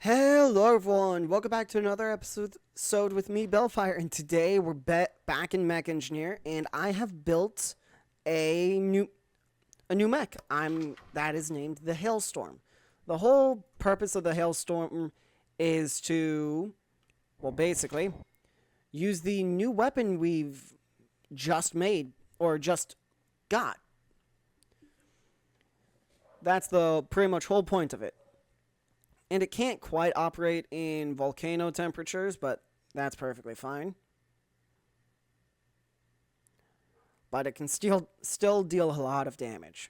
Hello everyone, welcome back to another episode with me, Bellfire, and today we're back in Mech Engineer, and I have built a new mech. That is named the Hailstorm. The whole purpose of the Hailstorm is to, well, basically, use the new weapon we've just made, or just got. That's the pretty much whole point of it. And it can't quite operate in volcano temperatures, but that's perfectly fine. But it can still deal a lot of damage.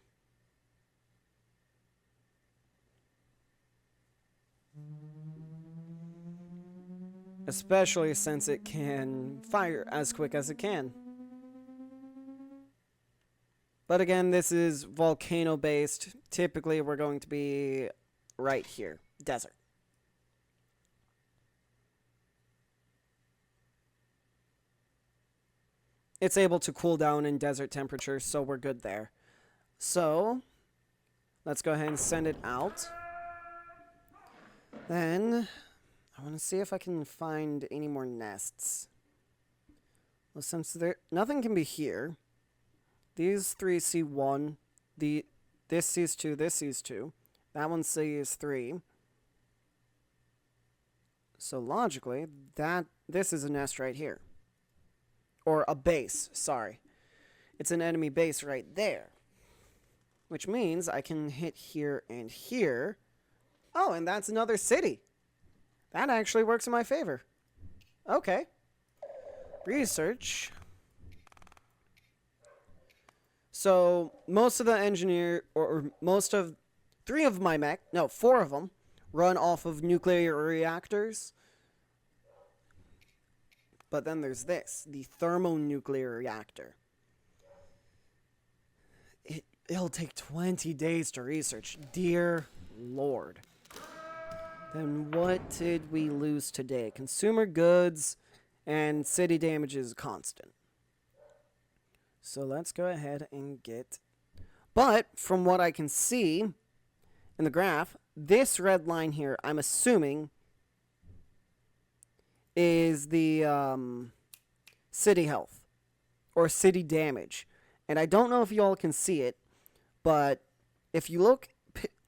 Especially since it can fire as quick as it can. But again, this is volcano based. Typically, we're going to be right here. Desert. It's able to cool down in desert temperatures, so we're good there. So, let's go ahead and send it out. Then, I want to see if I can find any more nests. Well, since nothing can be here, these three see one, this sees two, this sees two, that one sees three. So logically, this is a nest right here. Or a base, sorry. It's an enemy base right there. Which means I can hit here and here. Oh, and that's another city. That actually works in my favor. Okay. Research. So, most of the four of them, run off of nuclear reactors. But then there's this, the thermonuclear reactor. It'll take 20 days to research. Dear Lord. Then what did we lose today? Consumer goods and city damage is constant. So let's go ahead and get... But from what I can see in the graph, this red line here, I'm assuming, is the city health or city damage. And I don't know if you all can see it, but if you look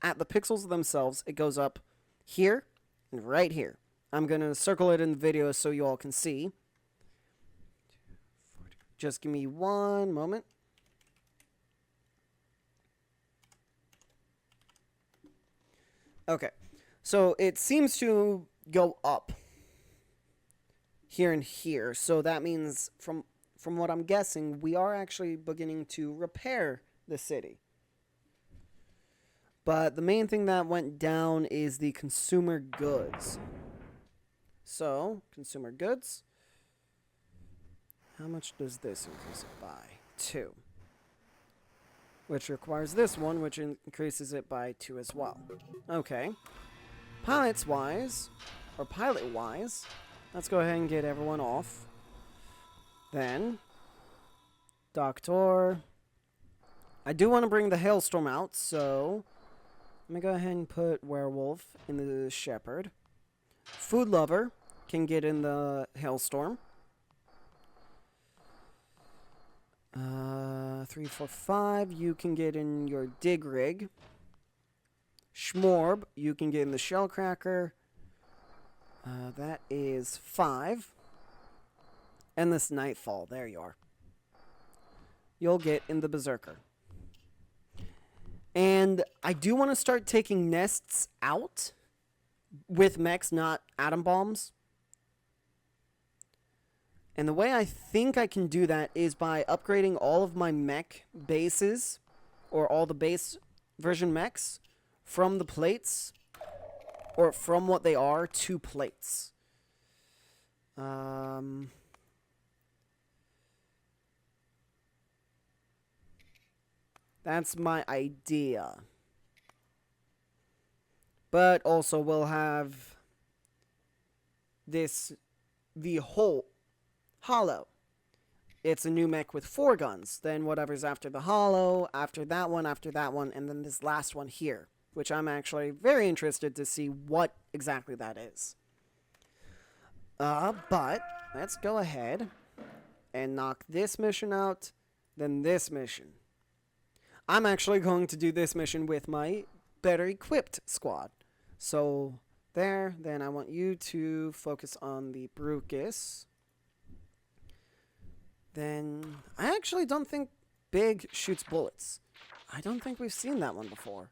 at the pixels themselves, it goes up here and right here. I'm going to circle it in the video so you all can see. Just give me one moment. Okay, so it seems to go up here and here. So that means, from what I'm guessing, we are actually beginning to repair the city. But the main thing that went down is the consumer goods. So, consumer goods. How much does this increase it by? 2. Which requires this one, which increases it by 2 as well. Okay. Pilot-wise, let's go ahead and get everyone off. Then, Doctor. I do want to bring the Hailstorm out, so let me go ahead and put Werewolf in the Shepperd. Food Lover can get in the Hailstorm. 3, 4, 5, you can get in your Dig Rig. Schmorb, you can get in the Shellcracker. That is 5. And this Nightfall, there you are. You'll get in the Berserker. And I do want to start taking nests out with mechs, not atom bombs. And the way I think I can do that is by upgrading all of my mech bases, or all the base version mechs, from the plates, or from what they are, to plates. That's my idea. But also we'll have the whole Hollow. It's a new mech with 4 guns. Then whatever's after the Hollow, after that one, and then this last one here. which I'm actually very interested to see what exactly that is. But let's go ahead and knock this mission out, then this mission. I'm actually going to do this mission with my better equipped squad. So there, then I want you to focus on the Brucus. Then I actually don't think Big shoots bullets. I don't think we've seen that one before.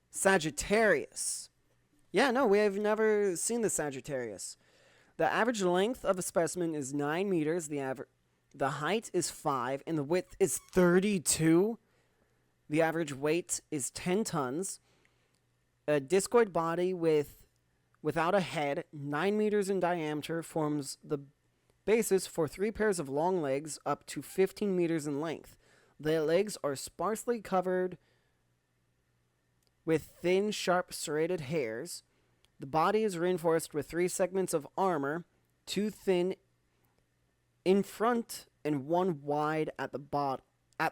Sagittarius. Yeah, no, we have never seen the Sagittarius. The average length of a specimen is 9 meters. The height is 5, and the width is 32. The average weight is 10 tons. A discoid body without a head, 9 meters in diameter, forms the basis for 3 pairs of long legs up to 15 meters in length. The legs are sparsely covered with thin, sharp, serrated hairs. The body is reinforced with 3 segments of armor, 2 thin in front and 1 wide at the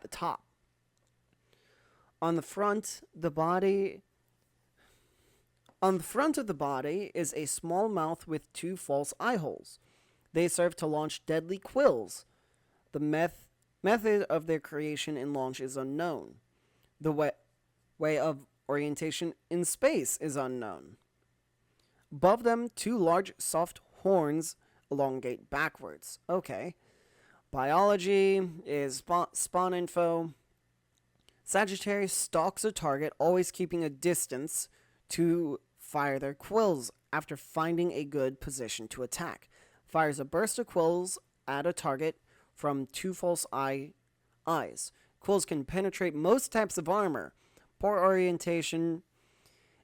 top. On the front of the body is a small mouth with 2 false eye holes. They serve to launch deadly quills. The method of their creation and launch is unknown. The way of orientation in space is unknown. Above them, 2 large soft horns elongate backwards. Okay. Biology is spawn info. Sagittarius stalks a target, always keeping a distance to fire their quills after finding a good position to attack. Fires a burst of quills at a target from 2 false eyes. Quills can penetrate most types of armor. Poor orientation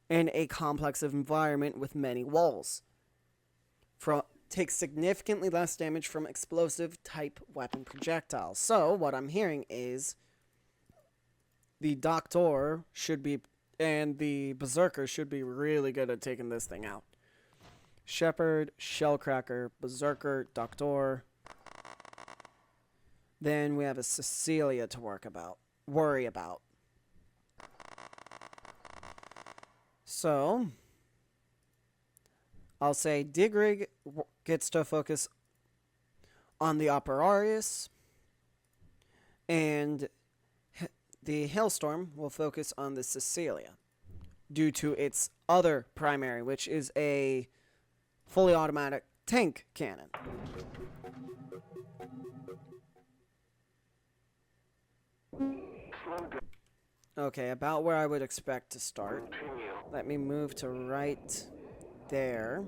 in a complex environment with many walls. Takes significantly less damage from explosive type weapon projectiles. So, what I'm hearing is the Doctor should be, and the Berserker should be really good at taking this thing out. Shepperd, Shellcracker, Berserker, Doctor. Then we have a Cecilia to worry about. So, I'll say Digrig gets to focus on the Operarius, and the Hailstorm will focus on the Cecilia, due to its other primary, which is a fully automatic tank cannon. Okay, about where I would expect to start. Let me move to right there.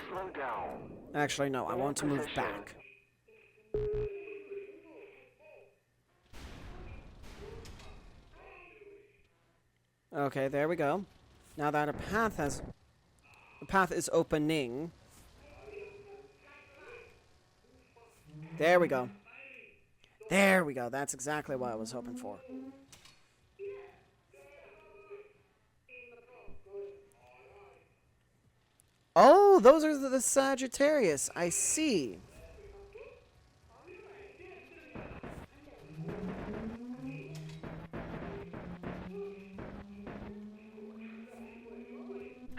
Slow down. Actually, no, I want to move back. Okay, there we go. Now that a path is opening. There we go. There we go. That's exactly what I was hoping for. Oh, those are the Sagittarius. I see.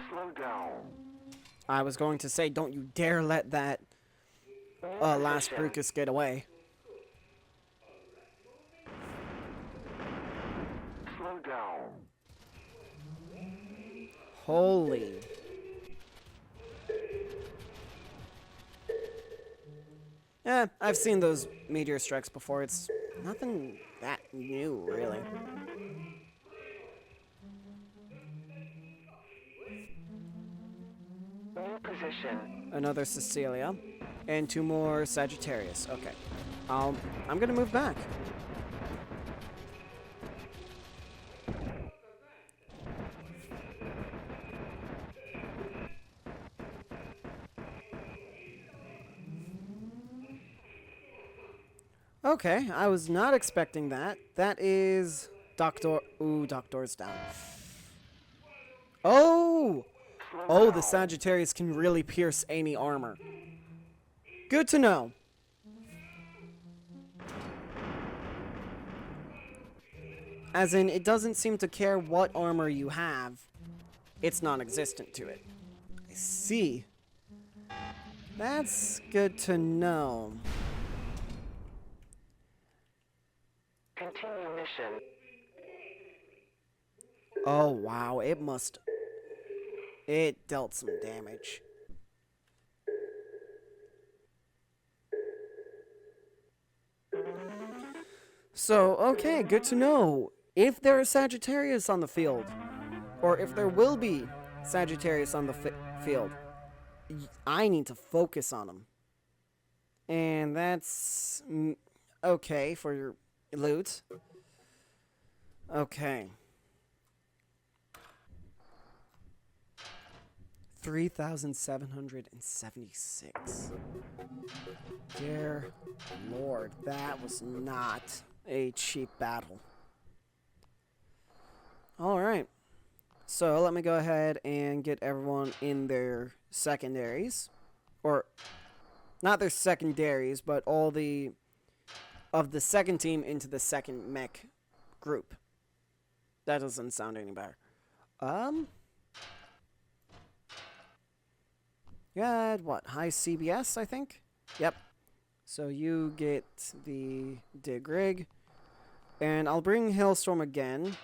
Slow down. I was going to say, don't you dare let that last Brucus get away. Slow down. Holy. Yeah, I've seen those meteor strikes before. It's nothing that new, really. New position. Another Cecilia. And 2 more Sagittarius. Okay. I'm gonna move back. Okay, I was not expecting that. That is Doctor. Ooh, Doctor's down. Oh! Oh, the Sagittarius can really pierce any armor. Good to know. As in, it doesn't seem to care what armor you have. It's non-existent to it. I see. That's good to know. Continue mission. Oh, wow. It dealt some damage. So, okay, good to know. If there is Sagittarius on the field, or if there will be Sagittarius on the field, I need to focus on them. And that's okay for your loot. Okay. 3,776. Dear Lord, that was not a cheap battle. Alright. So let me go ahead and get everyone in their secondaries. Or, not their secondaries, but all of the second team into the second mech group. That doesn't sound any better. You had, what, high CBS, I think? Yep. So you get the dig rig. And I'll bring Hailstorm again.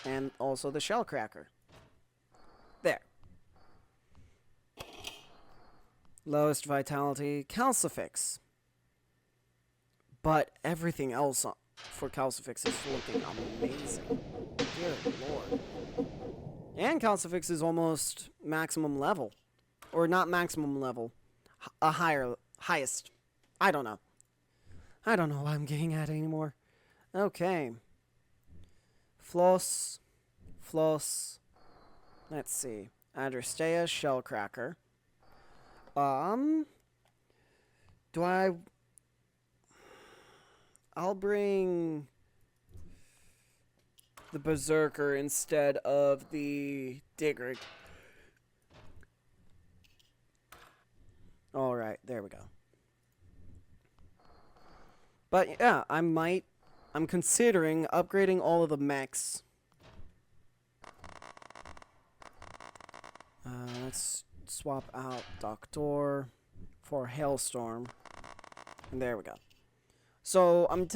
And also the shell cracker. There. Lowest vitality, Calcifix. But everything else for Calcifix is looking amazing. Dear Lord. And Calcifix is almost maximum level. Or not maximum level. Highest. I don't know. I don't know what I'm getting at anymore. Okay. Floss. Let's see. Adrestea, Shellcracker. I'll bring the Berserker instead of the Digger. Alright, there we go. But yeah, I'm considering upgrading all of the mechs. Let's swap out Doctor for Hailstorm. And there we go. So I'm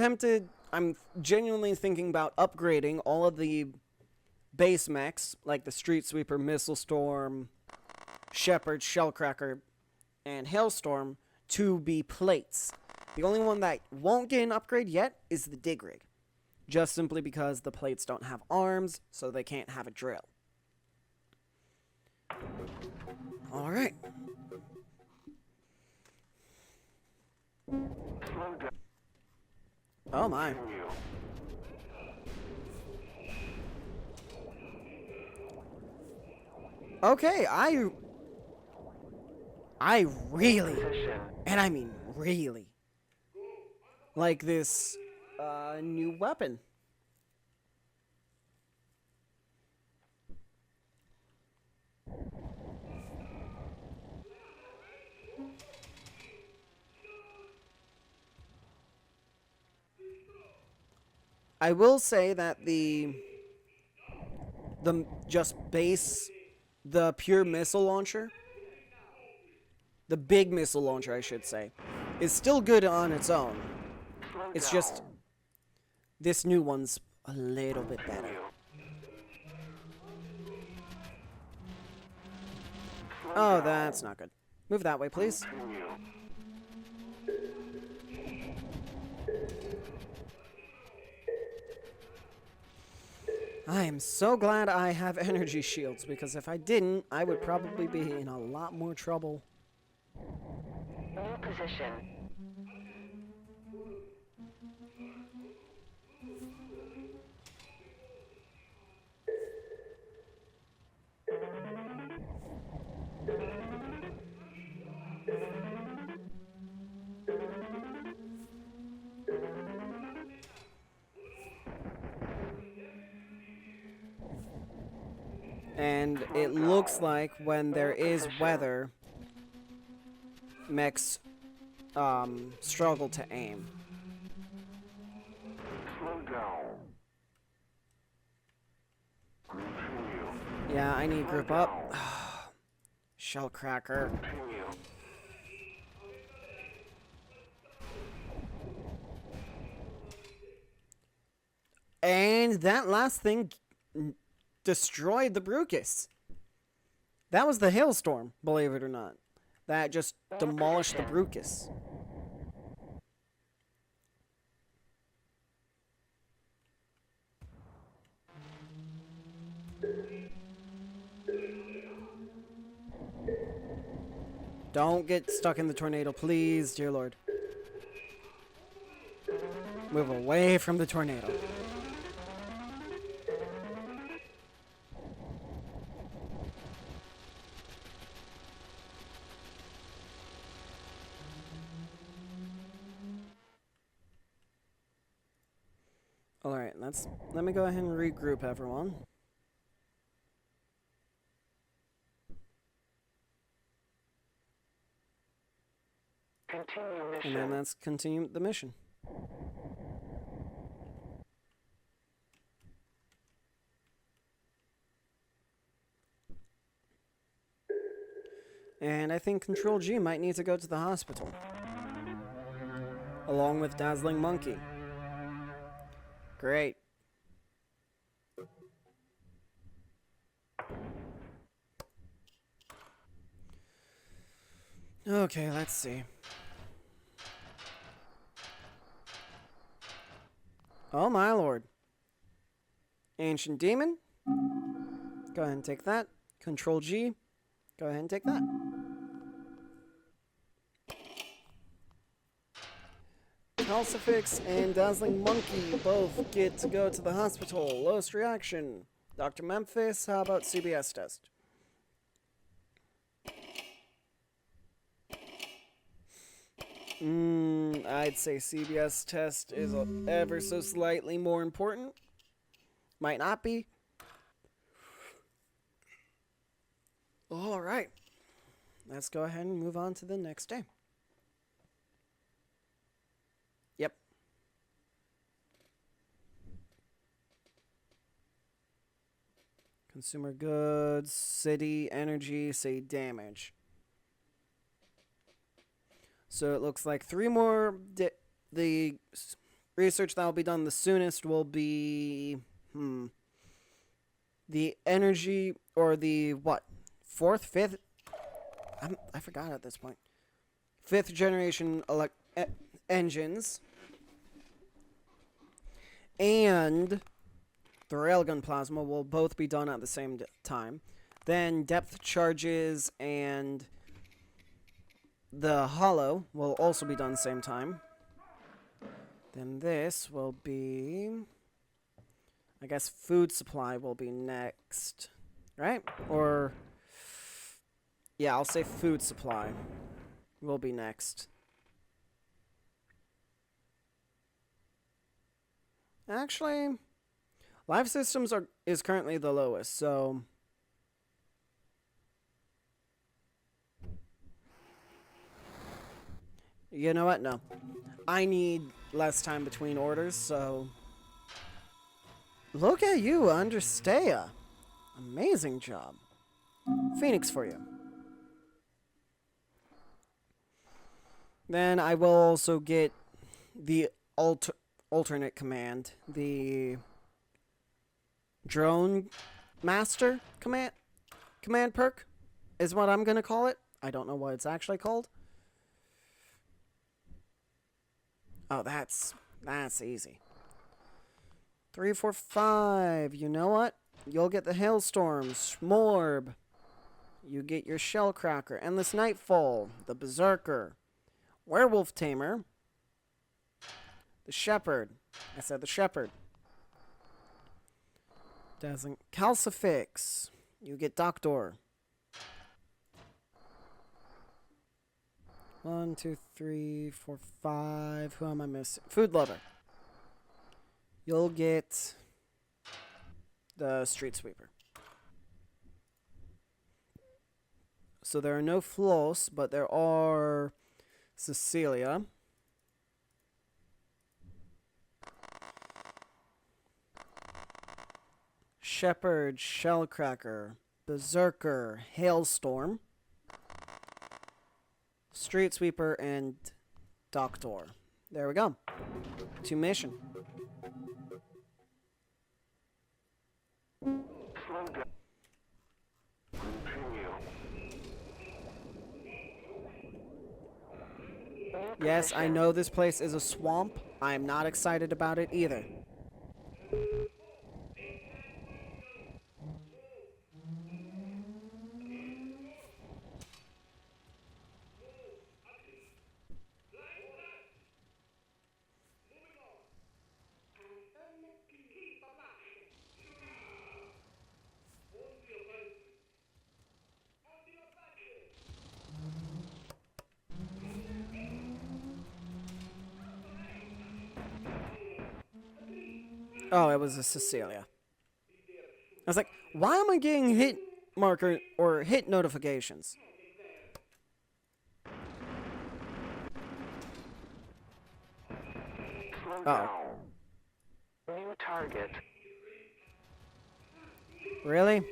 genuinely thinking about upgrading all of the base mechs, like the Street Sweeper, Missile Storm, Shepperd, Shellcracker, and Hailstorm, to be plates. The only one that won't get an upgrade yet is the Dig Rig. Just simply because the plates don't have arms, so they can't have a drill. Alright. Slow down. Oh my. Okay, I really, Position. and I mean really, like this new weapon. I will say that the pure missile launcher, the big missile launcher, I should say, is still good on its own. Slow It's down. just this new one's a little bit better. Oh, that's not good. Move that way, please. Continue. I am so glad I have energy shields, because if I didn't, I would probably be in a lot more trouble. New position. And it looks like when there is weather, mechs struggle to aim. Slow down. Yeah, I need group up. Shellcracker. Continue. And that last thing destroyed the Brucus. That was the hailstorm, believe it or not. That just demolished the Brucus. Don't get stuck in the tornado, please, dear Lord. Move away from the tornado. Alright, let me go ahead and regroup everyone. Continue And then mission. let's continue the mission. And I think Control G might need to go to the hospital. Along with Dazzling Monkey. Great. Okay, let's see. Oh my lord. Ancient Demon. Go ahead and take that. Control G. Go ahead and take that. Calcifix and Dazzling Monkey both get to go to the hospital. Lowest reaction. Dr. Memphis, how about CBS test? I'd say CBS test is ever so slightly more important. Might not be. Alright. Let's go ahead and move on to the next day. Yep. Consumer goods, city, energy, say damage. So it looks like 3 more. The research that will be done the soonest will be the energy, or the what? 4th, 5th? I forgot at this point. 5th generation engines. And the railgun plasma will both be done at the same time. Then depth charges and the hollow will also be done the same time. Then this will be, I guess food supply will be next, right? Or, yeah, I'll say food supply will be next. Actually, life systems is currently the lowest, so you know what? No. I need less time between orders, so look at you, Understaya. Amazing job. Phoenix for you. Then I will also get the alternate command, the drone master command perk is what I'm going to call it. I don't know what it's actually called. Oh, that's easy. 3, 4, 5. You know what? You'll get the hailstorms, Smorb. You get your Shellcracker, Endless Nightfall, the Berserker, Werewolf Tamer, the Shepperd. I said the Shepperd. Dazzling Calcifix. You get Doctor. 1, 2, 3, 4, 5. Who am I missing? Food Lover. You'll get the Street Sweeper. So there are no Floss, but there are Cecilia. Shepperd, Shellcracker, Berserker, Hailstorm, Street Sweeper, and Doctor. There we go. To mission. Slow down. Continue. Yes, I know this place is a swamp. I'm not excited about it either. Oh, it was a Cecilia. I was like, why am I getting hit marker or hit notifications? Slow Oh. down. New target. Really?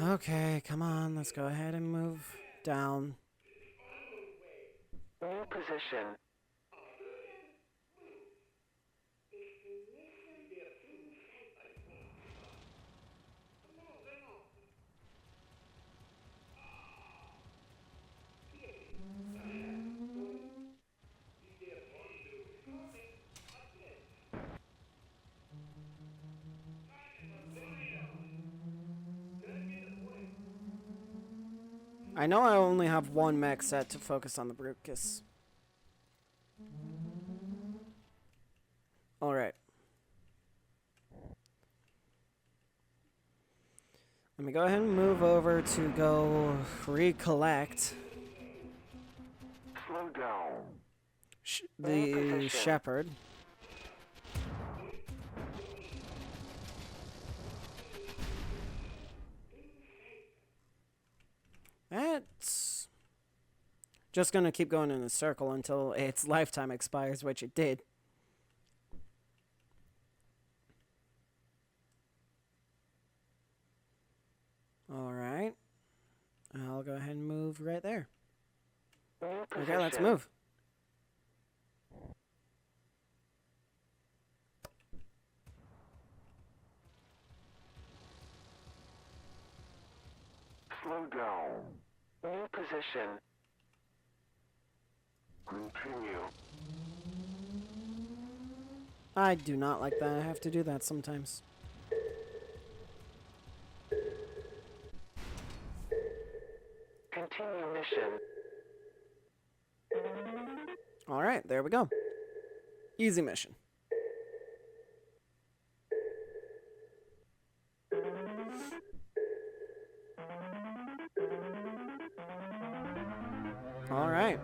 Okay, come on, let's go ahead and move down. New position. I know I only have one mech set to focus on the Brucus. Alright. Let me go ahead and move over to go recollect Slow down. the Shepperd. That's just gonna keep going in a circle until its lifetime expires, which it did. Alright. I'll go ahead and move right there. New Okay, let's position. move. Slow down. New position. Continue. I do not like that. I have to do that sometimes. Continue mission. Alright, there we go. Easy mission. Alright.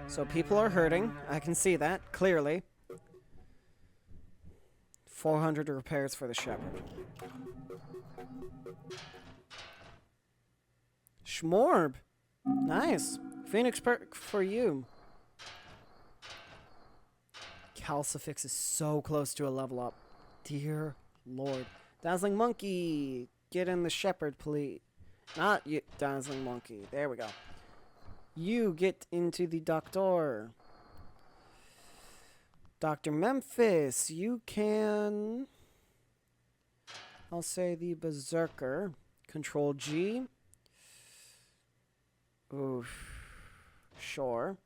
So people are hurting. I can see that, clearly. 400 repairs for the Shepperd. Schmorb. Nice. Phoenix perk for you. Calcifix is so close to a level up. Dear Lord. Dazzling Monkey. Get in the Shepperd, please. Not you, Dazzling Monkey. There we go. You get into the Doctor. Dr. Memphis, you can... I'll say the Berserker. Control G. Oof. Sure.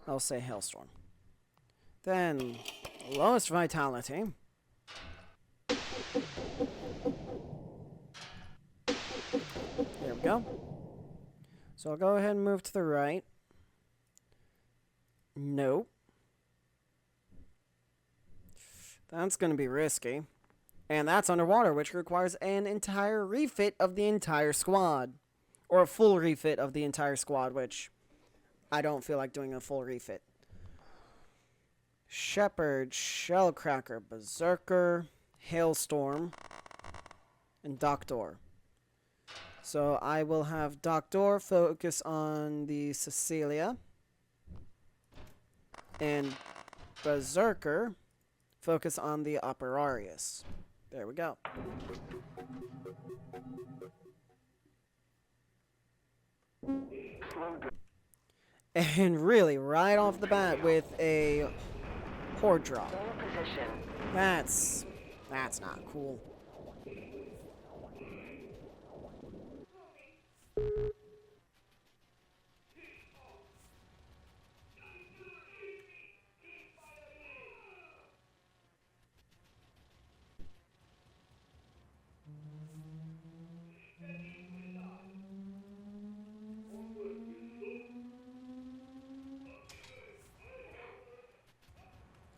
I'll say Hailstorm. Then, lowest vitality. There we go. So I'll go ahead and move to the right. Nope. That's going to be risky. And that's underwater, which requires an entire refit of the entire squad. Or a full refit of the entire squad, which I don't feel like doing a full refit. Shepperd, Shellcracker, Berserker, Hailstorm, and Doctor. So I will have Doctor focus on the Cecilia. And Berserker. Focus on the Operarius. There we go. Slow down. And really, right off the bat with a horde drop. New position. That's not cool.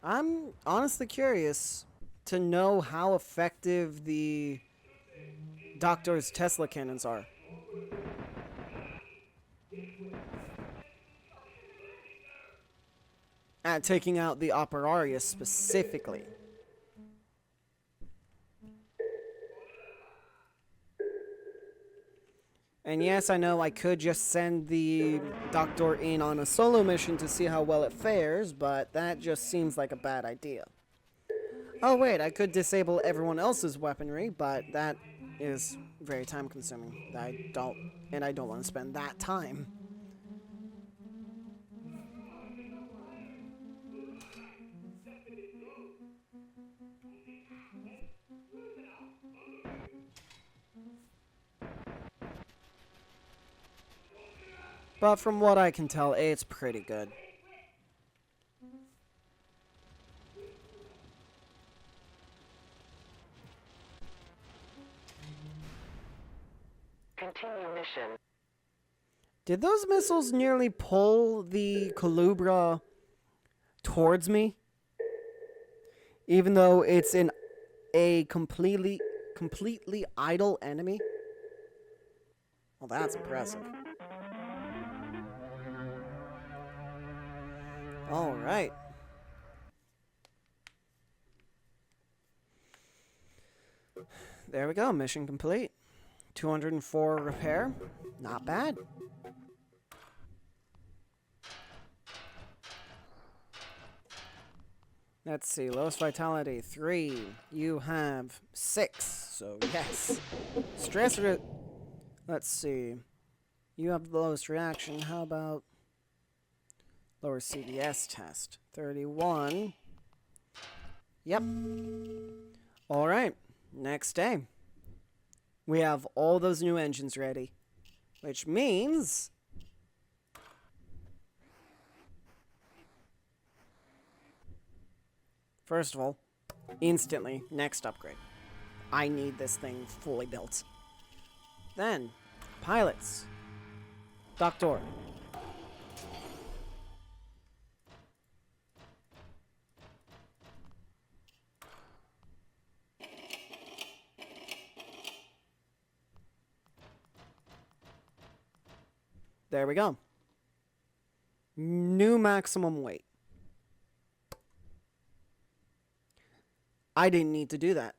I'm honestly curious to know how effective the Doctor's Tesla cannons are. At taking out the Operarius specifically. And yes, I know I could just send the Doctor in on a solo mission to see how well it fares, but that just seems like a bad idea. Oh wait, I could disable everyone else's weaponry, but that is very time consuming. I don't want to spend that time. But from what I can tell, it's pretty good. Continue mission. Did those missiles nearly pull the Colubra towards me? Even though it's a completely idle enemy? Well, that's impressive. All right. There we go. Mission complete. 204 repair. Not bad. Let's see. Lowest vitality 3. You have 6. So yes. Let's see. You have the lowest reaction. How about lower CDS test? 31. Yep. All right. Next day. We have all those new engines ready. Which means first of all, instantly, next upgrade. I need this thing fully built. Then, pilots. Doctor. There we go. New maximum weight. I didn't need to do that.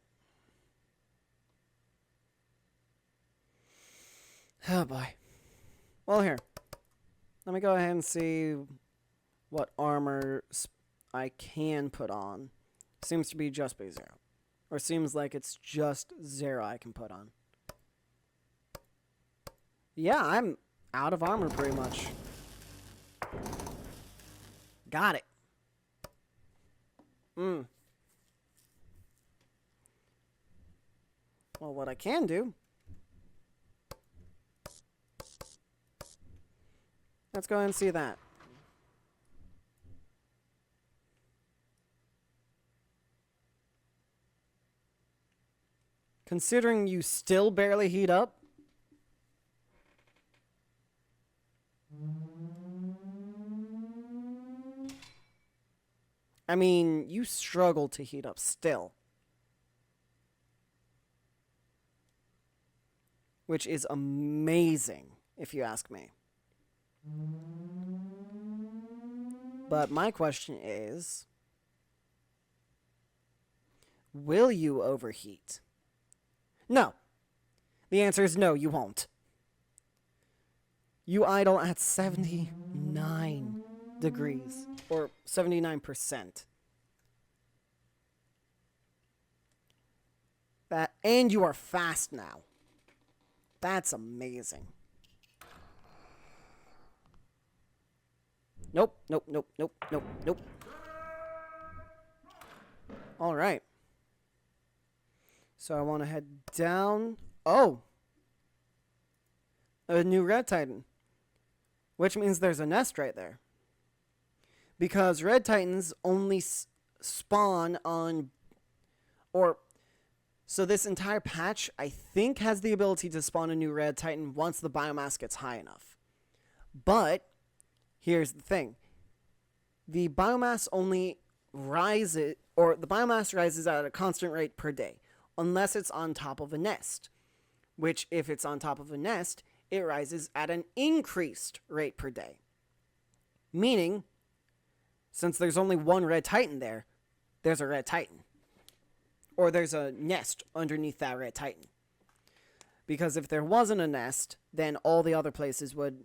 Oh boy. Well, here. Let me go ahead and see what armor I can put on. Seems to be just base 0. Or seems like it's just 0 I can put on. Yeah, I'm out of armor pretty much. Got it. Well, what I can do... Let's go ahead and see that. Considering you still barely heat up, I mean, you struggle to heat up still. Which is amazing, if you ask me. But my question is, will you overheat? No. The answer is no, you won't. You idle at 79 degrees, or 79%. That, and you are fast now. That's amazing. Nope, nope, nope, nope, nope, nope. All right. So I want to head down. Oh! A new Red Titan. Which means there's a nest right there. Because Red Titans only spawn on... So this entire patch, I think, has the ability to spawn a new Red Titan once the biomass gets high enough. But, here's the thing. The biomass only rises... Or the biomass rises at a constant rate per day. Unless it's on top of a nest. Which, if it's on top of a nest, it rises at an increased rate per day. Meaning, since there's only one Red Titan there, there's a Red Titan. Or there's a nest underneath that Red Titan. Because if there wasn't a nest, then all the other places would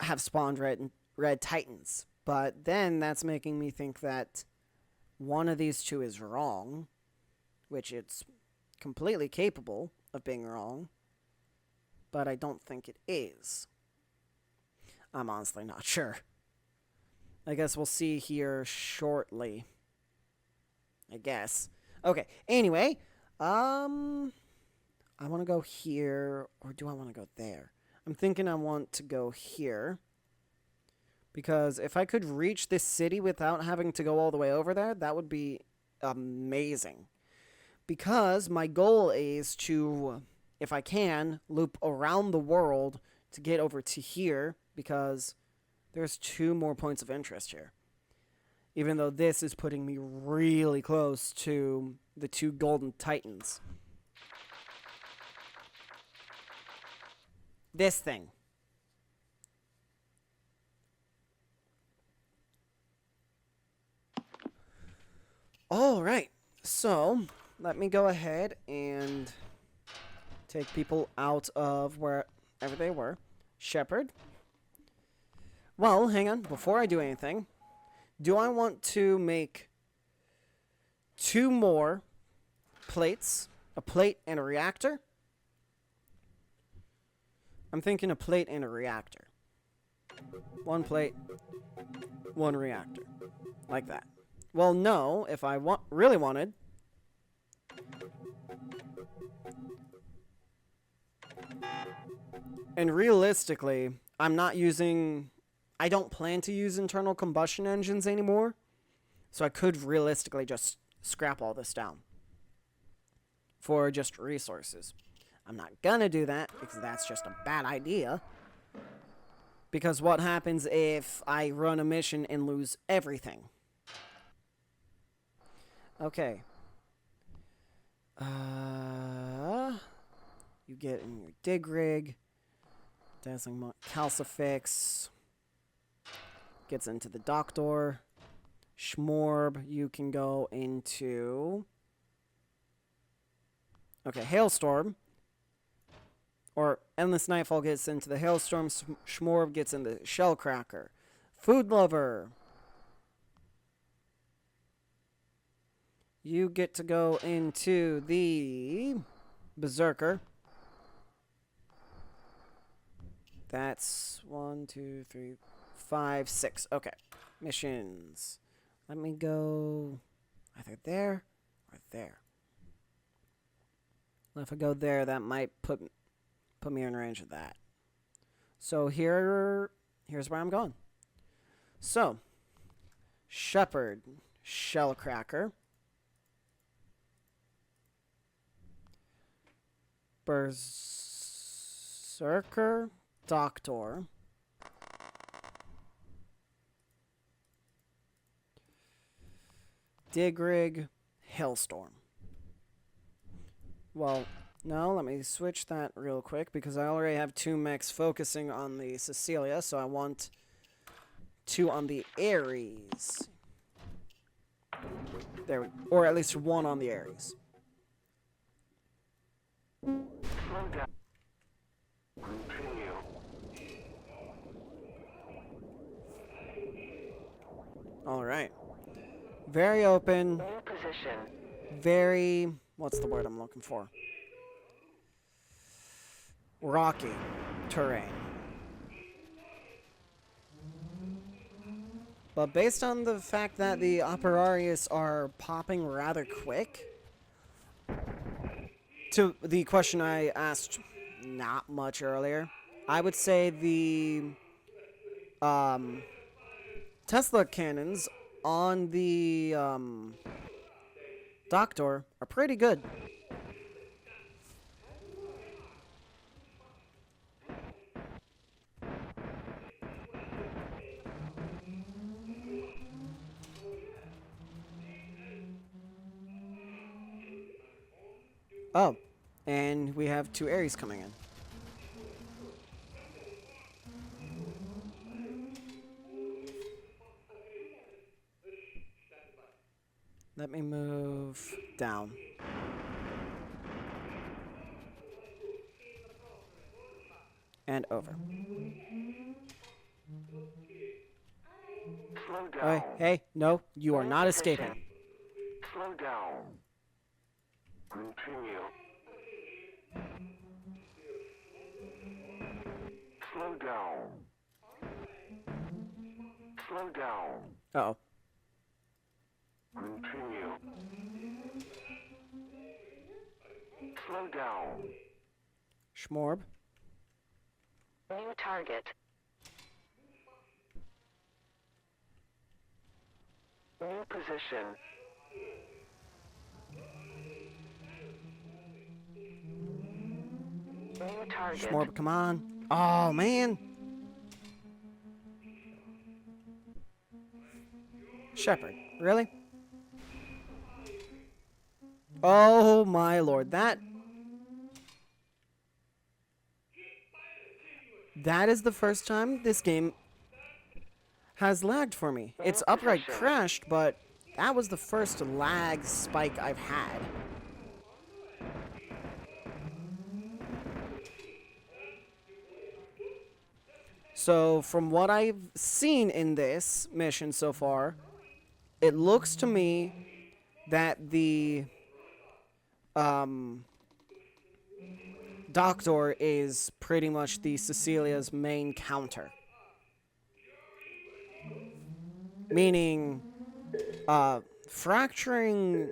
have spawned Red Titans. But then that's making me think that one of these two is wrong, which it's completely capable of being wrong, but I don't think it is. I'm honestly not sure. I guess we'll see here shortly. I guess. Okay, anyway, I want to go here, or do I want to go there? I'm thinking I want to go here, because if I could reach this city without having to go all the way over there, that would be amazing. Because my goal is to, if I can, loop around the world to get over to here, because there's 2 more points of interest here. Even though this is putting me really close to the 2 golden titans. This thing. Alright, so let me go ahead and take people out of wherever they were. Shepperd. Well, hang on, before I do anything, do I want to make 2 more plates? A plate and a reactor? I'm thinking a plate and a reactor. 1 plate, 1 reactor. Like that. Well, no, if I really wanted... And realistically, I'm not using... I don't plan to use internal combustion engines anymore. So I could realistically just scrap all this down. For just resources. I'm not gonna do that, because that's just a bad idea. Because what happens if I run a mission and lose everything? Okay. You get in your dig rig. Dazzling Calcifix. Gets into the doctor. Schmorb, you can go into... Okay, Hailstorm. Or Endless Nightfall gets into the Hailstorm. Schmorb gets into the Shellcracker. Food Lover. You get to go into the Berserker. That's 1, 2, 3, 5, 6. Okay. Missions. Let me go either there or there. Well, if I go there, that might put me in range of that. So here's where I'm going. So, Shepperd, Shellcracker. Berserker, Doctor. Digrig, Hailstorm. Well, no, let me switch that real quick because I already have 2 mechs focusing on the Cecilia, so I want 2 on the Ares. There, or at least 1 on the Ares. Slow down. Continue. All right. Very open. New position. Very, what's the word I'm looking for? Rocky terrain. But based on the fact that the Operarius are popping rather quick, to the question I asked not much earlier, I would say the Tesla cannons on the Doctor are pretty good. Oh, and we have 2 Aries coming in. Let me move down. And over. Slow down. Oh, hey, no, you are not escaping. Slow down. Continue. Slow down. Slow down. Uh-oh. Continue. Slow down. Schmorb. New target. New position. New target. Schmorb, come on. Oh, man. Shepperd, really? Oh, my lord. That is the first time this game has lagged for me. It's upright crashed, but that was the first lag spike I've had. So, from what I've seen in this mission so far, it looks to me that the Doctor is pretty much the Cecilia's main counter. Meaning, fracturing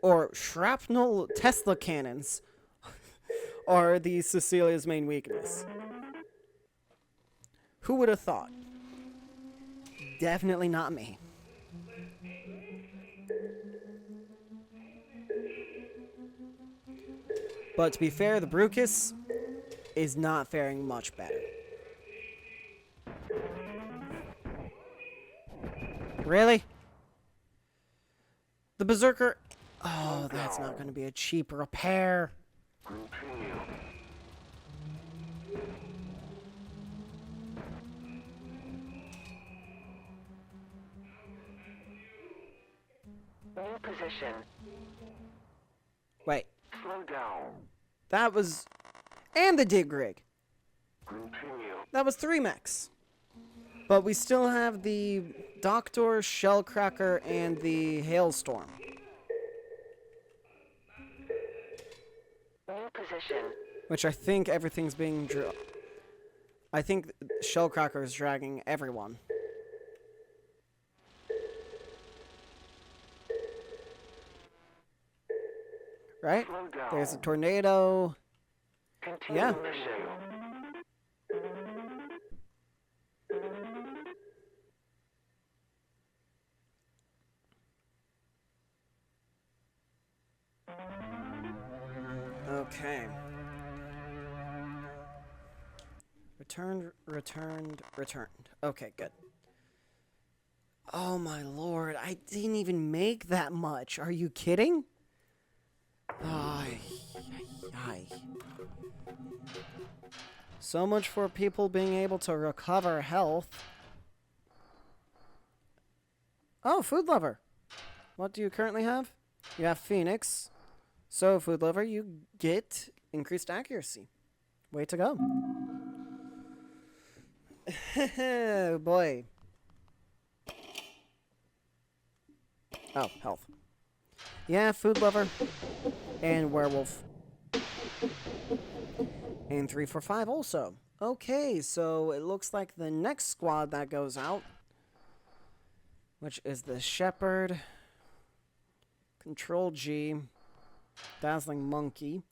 or shrapnel Tesla cannons are the Cecilia's main weakness. Who would have thought? Definitely not me. But to be fair, the Brucus is not faring much better. Really? The Berserker... Oh, that's not going to be a cheap repair. Continue. New position. Wait, Slow down. that was... And the dig rig. Continue. That was 3 mechs. But we still have the Doctor, Shellcracker, and the Hailstorm. New position. Which I think everything's being... I think Shellcracker is dragging everyone. Right? Slow down. There's a tornado. Continue Yeah. mission. Okay. Returned. Okay, good. Oh my lord, I didn't even make that much. Are you kidding? Ay. So much for people being able to recover health. Oh, Food Lover. What do you currently have? You have Phoenix. So, Food Lover, you get increased accuracy. Way to go. Boy. Oh, health. Yeah, food lover. And werewolf. And 345 also. Okay, so it looks like the next squad that goes out, which is the Shepperd, Control G, Dazzling Monkey.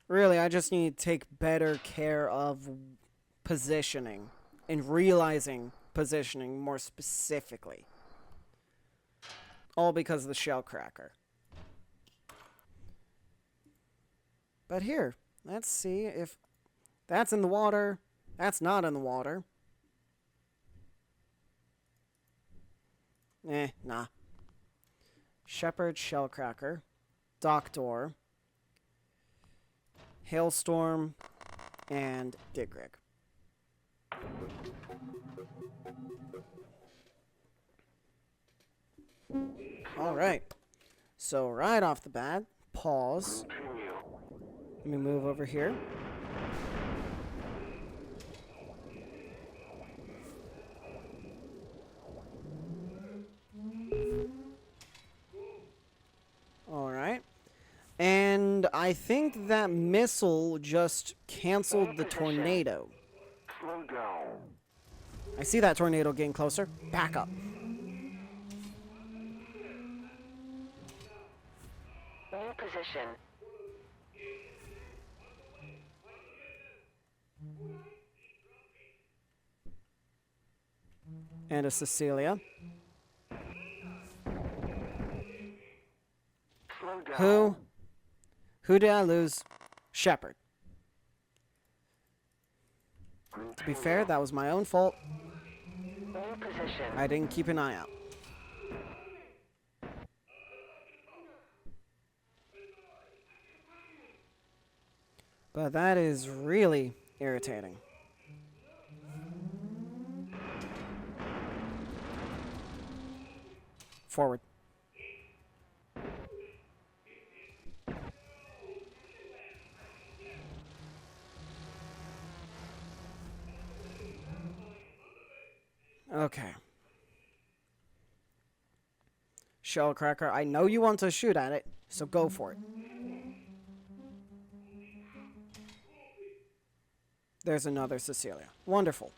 Really, I just need to take better care of positioning and realizing positioning more specifically. All because of the shell cracker. But here, let's see if that's in the water. That's not in the water. Nah. Shepperd, Shellcracker, Doctor, Hailstorm, and Digrig. Alright. So right off the bat, pause. Continue. Let me move over here. Alright. And I think that missile just canceled the tornado. Slow down. I see that tornado getting closer. Back up. New position. And a Cecilia. Slow down. Who? Who did I lose? Shepperd. To be fair, that was my own fault. New position. I didn't keep an eye out. But that is really irritating. Forward. Okay. Shellcracker, I know you want to shoot at it, so go for it. There's another Cecilia. Wonderful.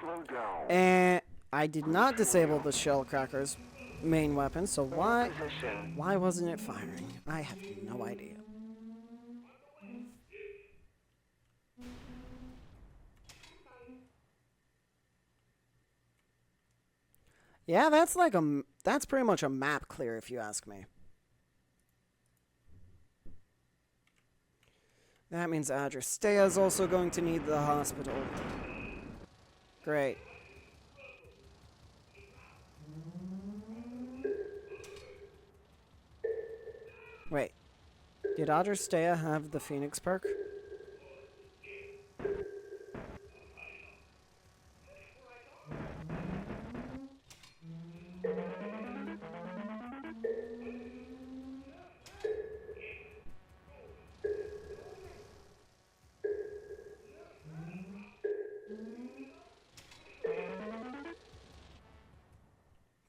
Slow down. And I did not disable the Shellcracker's main weapon, so why Position. wasn't it firing? I have no idea. Yeah, that's pretty much a map clear if you ask me. That means Adristea is also going to need the hospital. Great. Wait. Did Adristea have the Phoenix perk?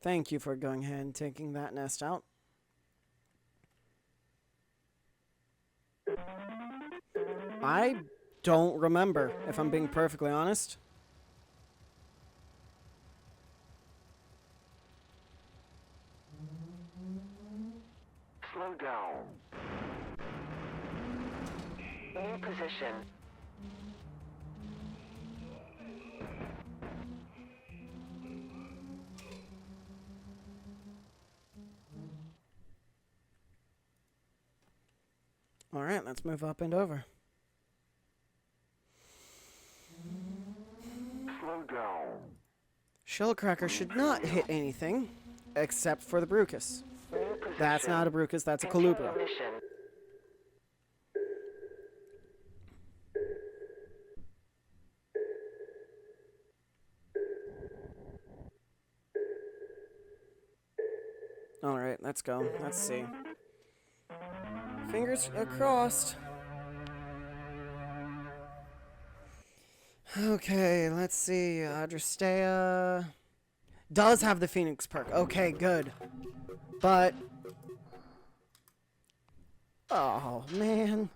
Thank you for going ahead and taking that nest out. I don't remember, if I'm being perfectly honest. Slow down. New position. Alright, let's move up and over. Slow down. Shellcracker should not hit anything, except for the Brucus. New position. That's not a Brucus, that's a Continue Colubra. mission. Alright, let's go. Let's see. Fingers crossed. Okay, let's see. Adrestea does have the Phoenix perk. Okay, good. But oh man.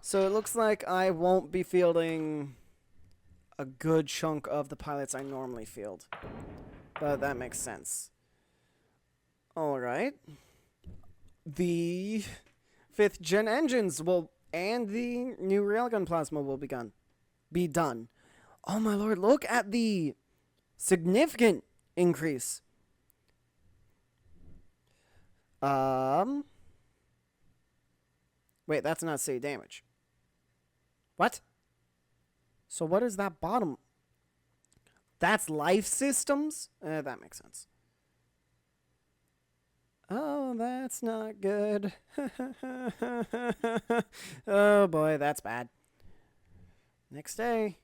So it looks like I won't be fielding a good chunk of the pilots I normally field. But that makes sense. Alright. The 5th gen engines will and the new railgun plasma will be done. Oh my lord, look at the significant increase. Wait, that's not say damage. What? So what is that bottom? That's life systems? That makes sense. Oh, that's not good. Oh boy, that's bad. Next day.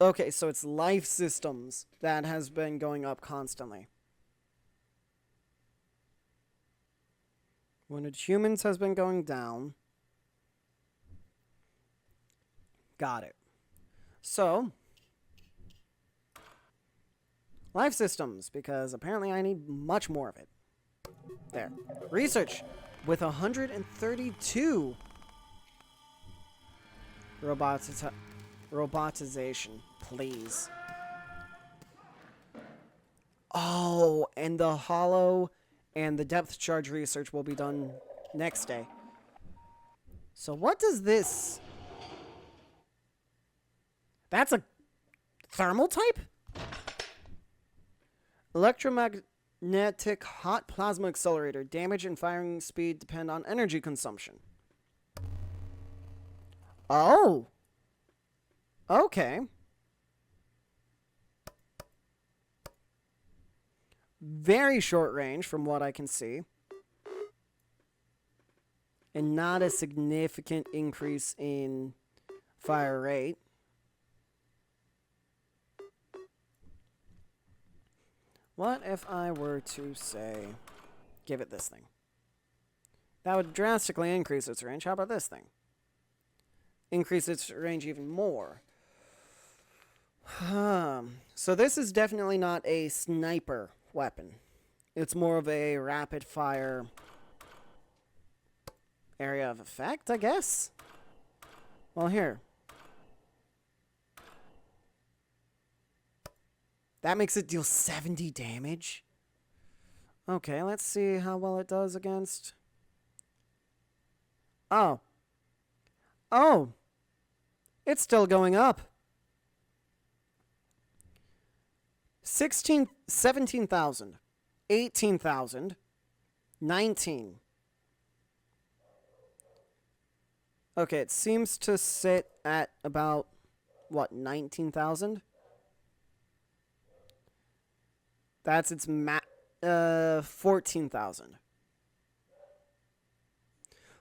Okay, so it's life systems that has been going up constantly. Wounded humans has been going down. Got it. So, life systems, because apparently I need much more of it. There. Research with 132. Robotization, please. Oh, and the hollow and the depth charge research will be done next day. So what does this... That's a thermal type? Electromagnetic hot plasma accelerator. Damage and firing speed depend on energy consumption. Oh. Okay. Very short range from what I can see. And not a significant increase in fire rate. What if I were to say, give it this thing? That would drastically increase its range. How about this thing? Increase its range even more. So this is definitely not a sniper weapon. It's more of a rapid fire area of effect, I guess? Well, here. That makes it deal 70 damage. Okay, let's see how well it does against... Oh. Oh! It's still going up. 17,000. 18,000. 19. Okay, it seems to sit at about, what, 19,000? That's its 14,000.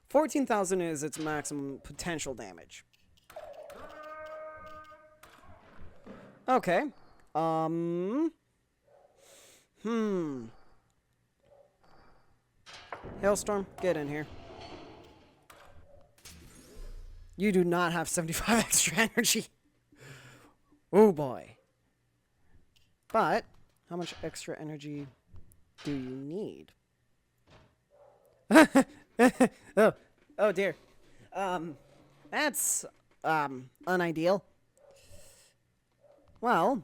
14,000 is its maximum potential damage. Okay. Hailstorm, get in here. You do not have 75 extra energy. Oh boy. But how much extra energy do you need? Oh dear. That's unideal. Well,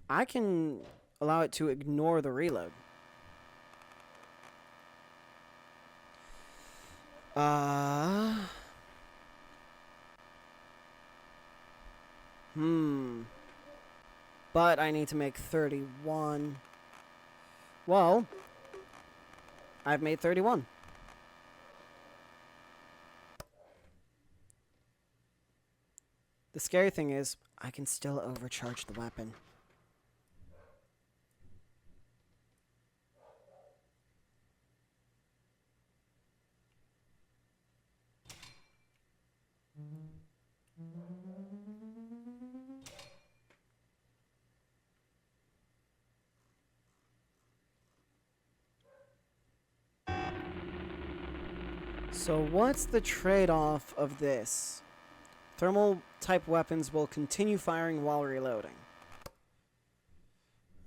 I can allow it to ignore the reload. But I need to make 31. Well, I've made 31. The scary thing is, I can still overcharge the weapon. So what's the trade-off of this? Thermal type weapons will continue firing while reloading.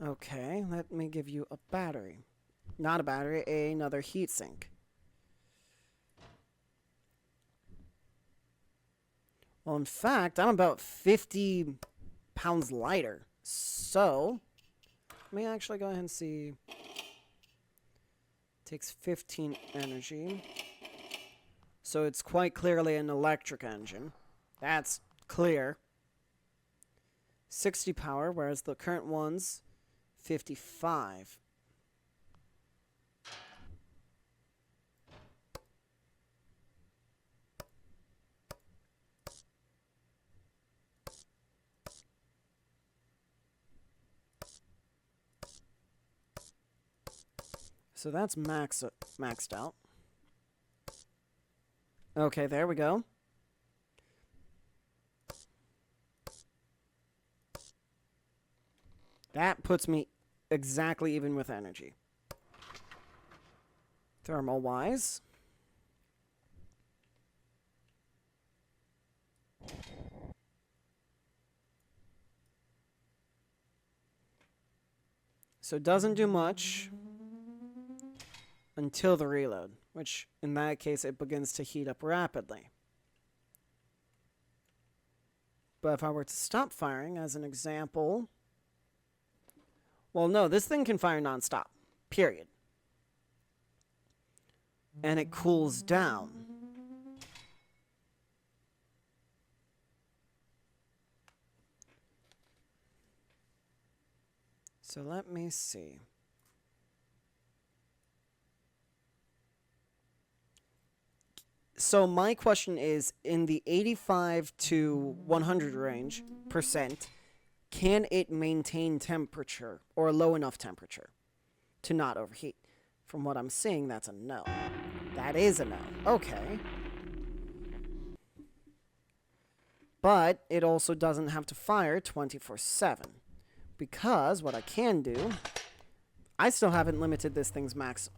Okay, let me give you a battery. Not a battery, another heatsink. Well, in fact, I'm about 50 pounds lighter. So, let me actually go ahead and see. Takes 15 energy. So it's quite clearly an electric engine. That's clear. 60 power, whereas the current one's 55. So that's maxed out. Okay, there we go. That puts me exactly even with energy. Thermal-wise. So it doesn't do much until the reload, which in that case it begins to heat up rapidly. But if I were to stop firing, as an example... Well, no, this thing can fire non-stop. Period. And it cools down. So let me see. So my question is, in the 85 to 100 range percent, can it maintain temperature, or a low enough temperature, to not overheat? From what I'm seeing, that's a no. That is a no. Okay. But it also doesn't have to fire 24/7. Because what I can do, I still haven't limited this thing's max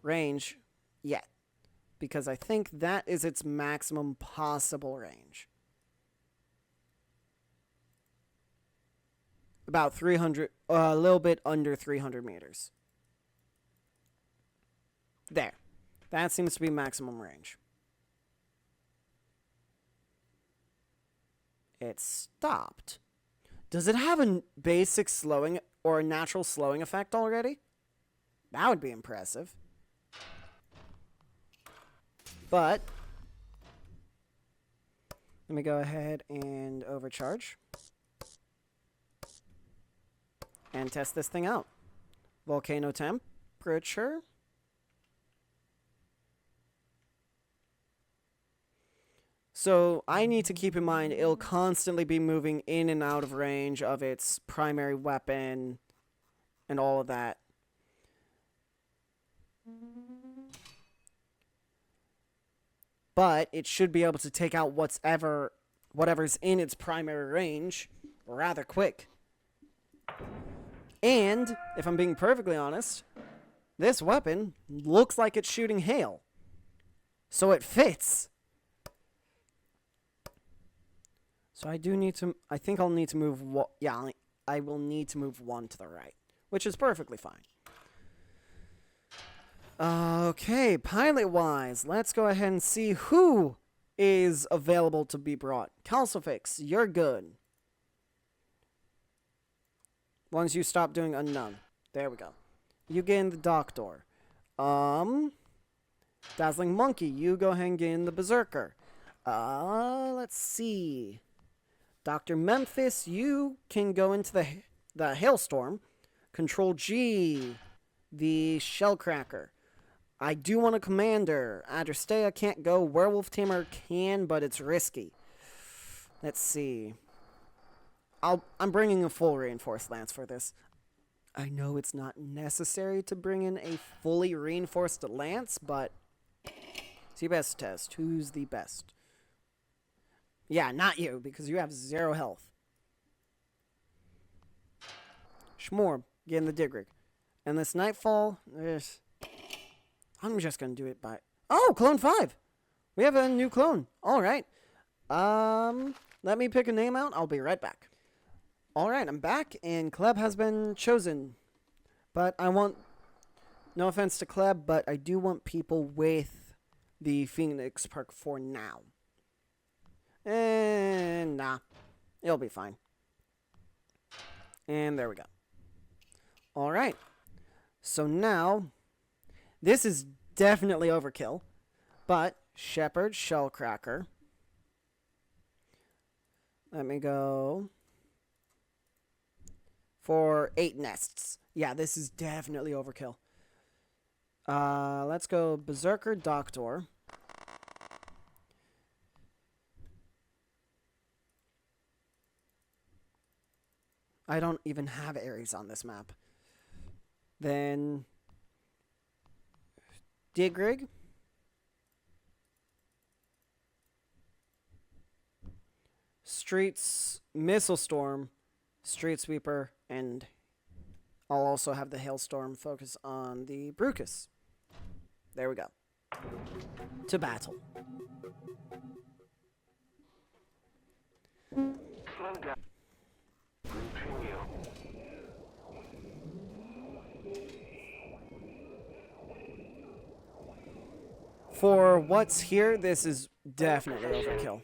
range yet. Because I think that is its maximum possible range. About 300, a little bit under 300 meters. There. That seems to be maximum range. It stopped. Does it have a basic slowing or a natural slowing effect already? That would be impressive. But let me go ahead and overcharge. And test this thing out. Volcano temperature. So I need to keep in mind it'll constantly be moving in and out of range of its primary weapon and all of that. But it should be able to take out whatever's in its primary range rather quick. And, if I'm being perfectly honest, this weapon looks like it's shooting hail. So it fits. So I think I'll need to move, I will need to move one to the right, which is perfectly fine. Okay, pilot-wise, let's go ahead and see who is available to be brought. Calcifix, you're good. Once you stop doing unknown. There we go. You get in the Doctor. Dazzling Monkey, you go ahead and get in the Berserker. Let's see. Dr. Memphis, you can go into the Hailstorm. Control G, the Shellcracker. I do want a Commander. Adrestea can't go. Werewolf Tamer can, but it's risky. Let's see. I'm bringing a full reinforced lance for this. I know it's not necessary to bring in a fully reinforced lance, but it's your best test. Who's the best? Yeah, not you, because you have 0 health. Schmorb, get in the Digrig. And this Nightfall, I'm just going to do it by... Oh, Clone 5! We have a new clone. All right. Let me pick a name out. I'll be right back. All right, I'm back, and Kleb has been chosen. But I want, no offense to Kleb, but I do want people with the Phoenix perk for now. And nah, it'll be fine. And there we go. All right. So now, this is definitely overkill, but Shepperd, Shellcracker. Let me go for 8 nests. Yeah, this is definitely overkill. Let's go Berserker, Doctor. I don't even have Ares on this map. Then Digrig. Streets, Missile Storm, Street Sweeper, and I'll also have the Hailstorm focus on the Brucus. There we go. To battle. Slow down. Continue. For what's here, this is definitely overkill.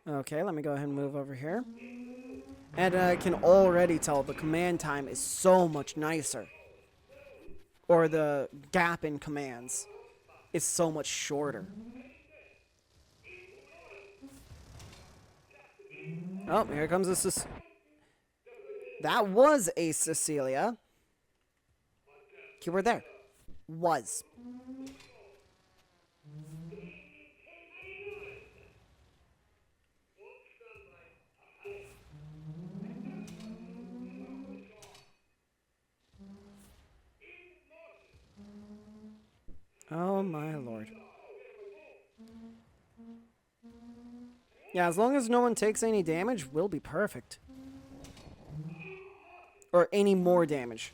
Okay, let me go ahead and move over here. And I can already tell the command time is so much nicer. Or the gap in commands is so much shorter. Oh, here comes a that was a Cecilia. Keyword there. Was. Oh my lord. Yeah, as long as no one takes any damage, we'll be perfect. Or any more damage.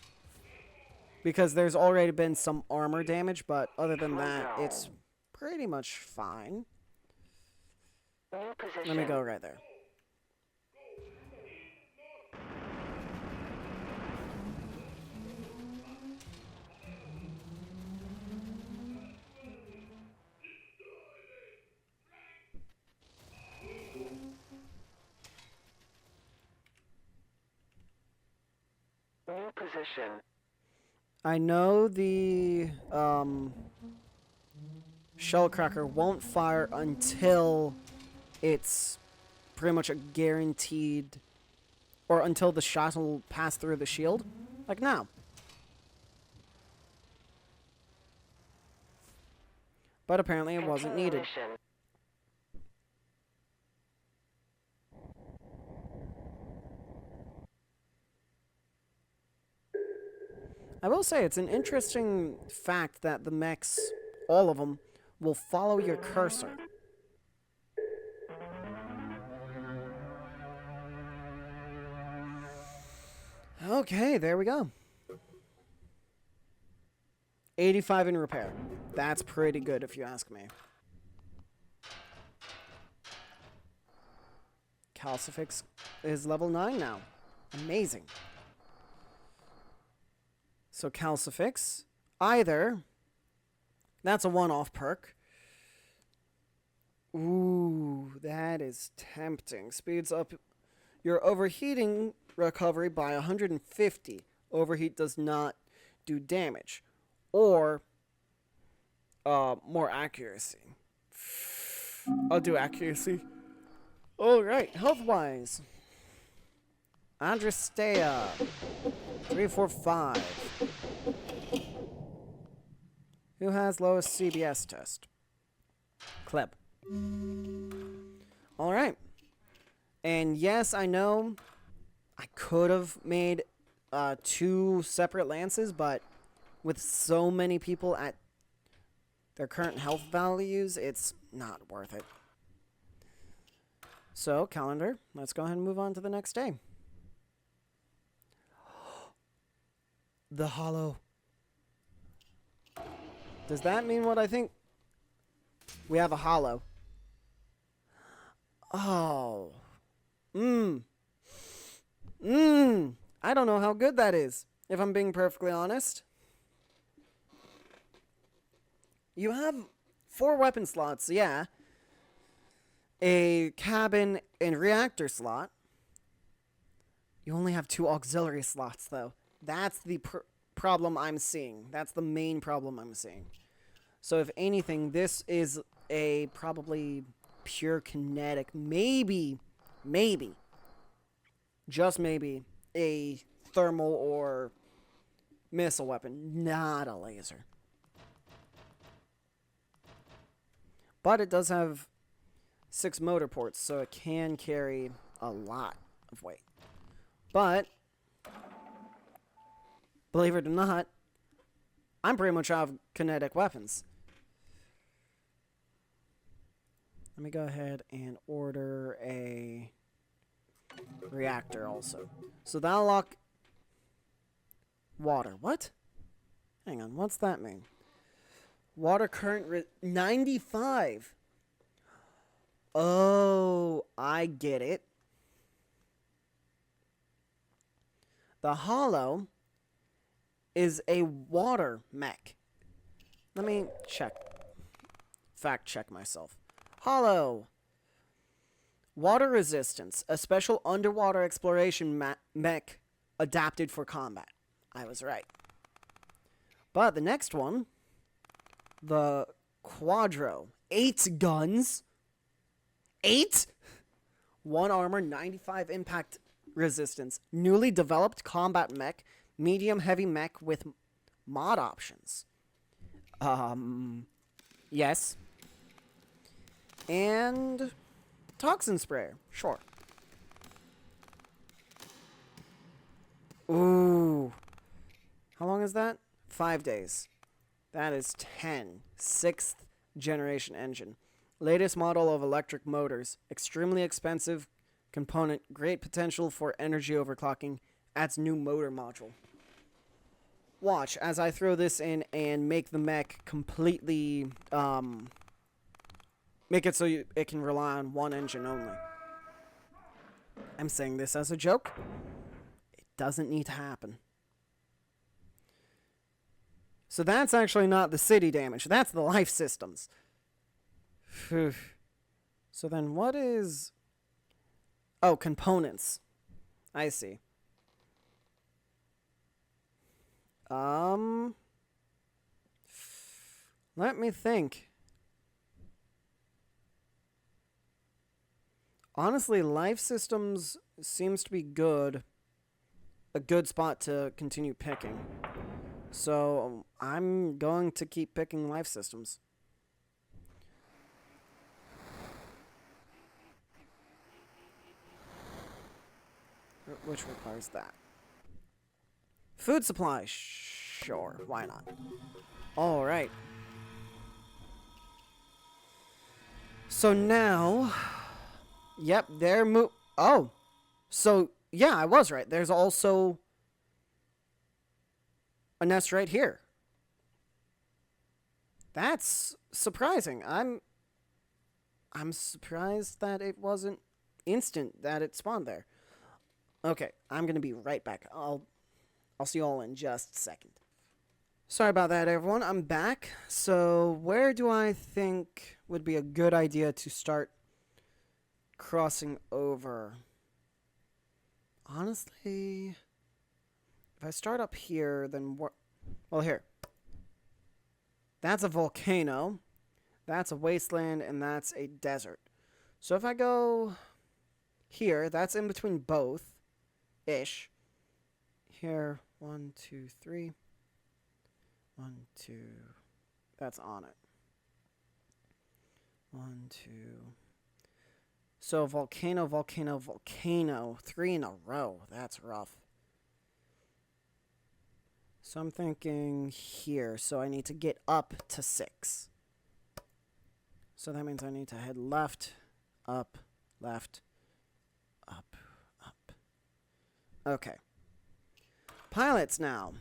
Because there's already been some armor damage, but other than that, it's pretty much fine. New position. Let me go right there. New position. I know the Shellcracker won't fire until it's pretty much a guaranteed, or until the shot will pass through the shield, like now. But apparently it wasn't Continue needed. mission. I will say it's an interesting fact that the mechs, all of them, will follow your cursor. Okay, there we go. 85 in repair. That's pretty good if you ask me. Calcifix is level 9 now. Amazing. So Calcifix, either, that's a one-off perk. Ooh, that is tempting. Speeds up your overheating recovery by 150. Overheat does not do damage. Or, more accuracy. I'll do accuracy. Alright, health-wise. Andrestea. 345. Who has lowest CBS test? Kleb. Alright. And yes, I know I could have made 2 separate lances, but with so many people at their current health values, it's not worth it. So, calendar, let's go ahead and move on to the next day. The hollow. Does that mean what I think? We have a hollow. Oh. I don't know how good that is, if I'm being perfectly honest. You have 4 weapon slots, yeah. A cabin and reactor slot. You only have 2 auxiliary slots, though. That's the problem I'm seeing. That's the main problem I'm seeing. So if anything, this is a probably pure kinetic. Maybe, just maybe, a thermal or missile weapon. Not a laser. But it does have 6 motor ports, so it can carry a lot of weight. But, believe it or not, I'm pretty much out of kinetic weapons. Let me go ahead and order a reactor also. So that'll lock water. What? Hang on, what's that mean? Water current 95. Oh, I get it. The hollow is a water mech. Let me check. Fact check myself. Hollow. Water resistance. A special underwater exploration mech adapted for combat. I was right. But the next one, the Quadro. 8 guns. 8? 1 armor, 95 impact resistance. Newly developed combat mech. Medium heavy mech with mod options. Yes. And toxin sprayer. Sure. Ooh. How long is that? 5 days. That is 10. 6th generation engine. Latest model of electric motors. Extremely expensive component. Great potential for energy overclocking. Adds new motor module. Watch as I throw this in and make the mech completely, make it so it can rely on 1 engine only. I'm saying this as a joke. It doesn't need to happen. So that's actually not the city damage. That's the life systems. Phew. So then what is... Oh, components. I see. Let me think. Honestly, life systems seems to be good. A good spot to continue picking. So, I'm going to keep picking life systems. Which requires that. Food supply. Sure, why not? Alright. So now... Yep, they're oh! So, yeah, I was right. There's also a nest right here. That's surprising. I'm surprised that it wasn't instant that it spawned there. Okay, I'm gonna be right back. I'll see you all in just a second. Sorry about that, everyone. I'm back. So, where do I think would be a good idea to start crossing over? Honestly, if I start up here, then well, here. That's a volcano. That's a wasteland, and that's a desert. So if I go here, that's in between both-ish. Here, 1, 2, 3. 1, 2. That's on it. 1, 2. So volcano, volcano, volcano. 3 in a row. That's rough. So I'm thinking here. So I need to get up to 6. So that means I need to head left, up, left, up, up. Okay. Pilots now.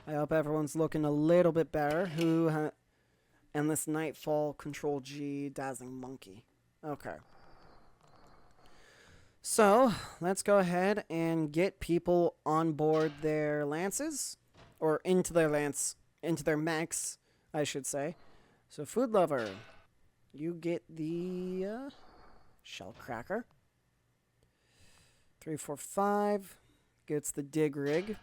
I hope everyone's looking a little bit better. Endless Nightfall, Control G, Dazzling Monkey. Okay. So, let's go ahead and get people on board their lances. Or into their mechs, I should say. So, Food Lover, you get the Shell Cracker. 345 gets the Dig Rig.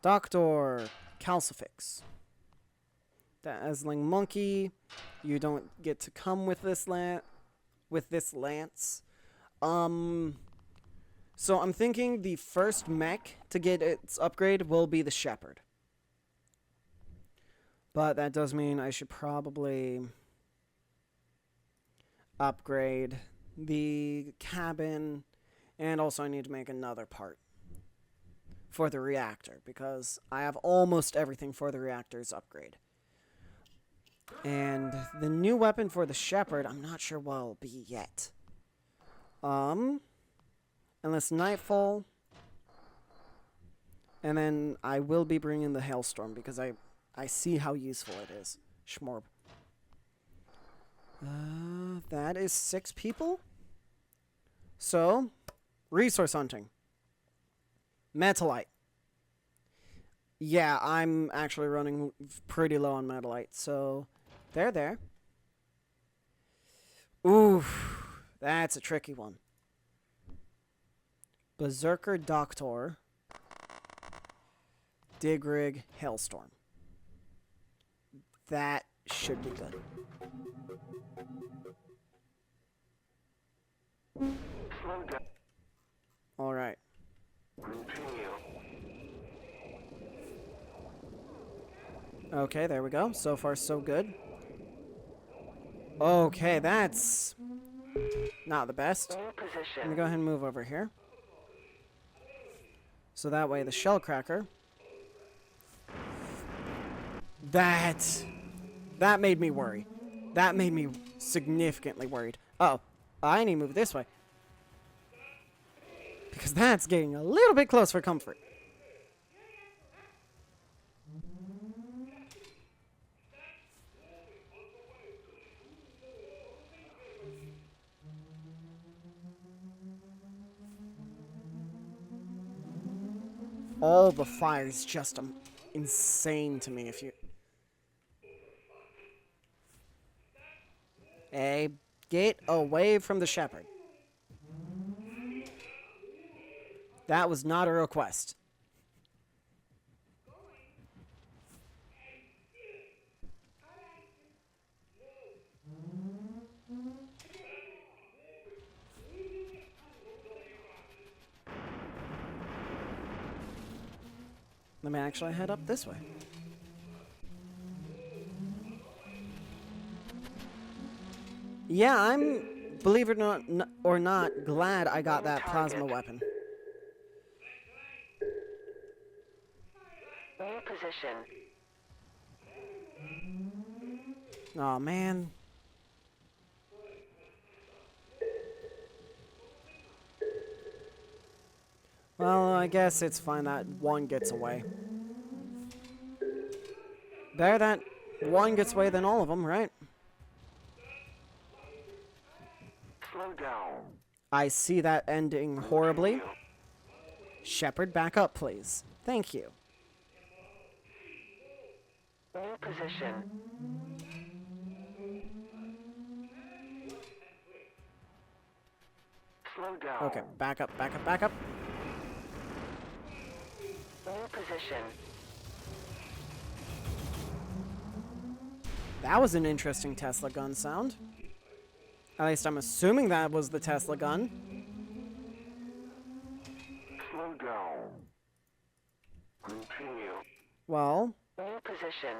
Doctor Calcifix. Dazzling Monkey, you don't get to come with this lance. So I'm thinking the first mech to get its upgrade will be the Shepperd. But that does mean I should probably upgrade the cabin, and also I need to make another part for the reactor, because I have almost everything for the reactor's upgrade. And the new weapon for the Shepperd, I'm not sure what it'll be yet. Unless Nightfall. And then I will be bringing the Hailstorm, because I see how useful it is. Schmorb. That is 6 people. So, resource hunting. Metalite. Yeah, I'm actually running pretty low on Metalite, so there. Oof, that's a tricky one. Berserker Doctor. Dig Rig Hailstorm. That should be good. Slow down. Alright. Continue. Okay, there we go. So far, so good. Okay, that's not the best. New Let me position. go ahead and move over here. So that way the Shell Cracker. That made me worry. That made me significantly worried. Oh, I need to move this way. Because that's getting a little bit close for comfort. All the fire is just insane to me. If you, hey, get away from the Shepperd. That was not a request. Let me actually head up this way. Yeah, I'm, believe it or not, glad I got that plasma weapon. New position. Oh man. Well, I guess it's fine that one gets away. Better that one gets away than all of them, right? Slow down. I see that ending horribly. Shepperd, back up, please. Thank you. New position. Slow down. Okay, back up, back up, back up. New position. That was an interesting Tesla gun sound. At least I'm assuming that was the Tesla gun. Slow down. Continue. Well, New position.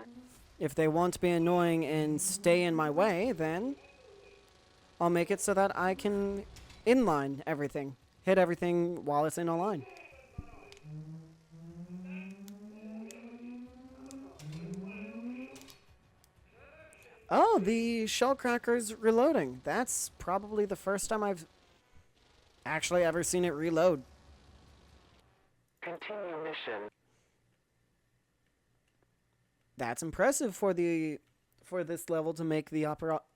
if they want to be annoying and stay in my way, then I'll make it so that I can inline everything. Hit everything while it's in a line. Oh, the shellcracker's reloading. That's probably the first time I've actually ever seen it reload. Continue mission. That's impressive for this level to make the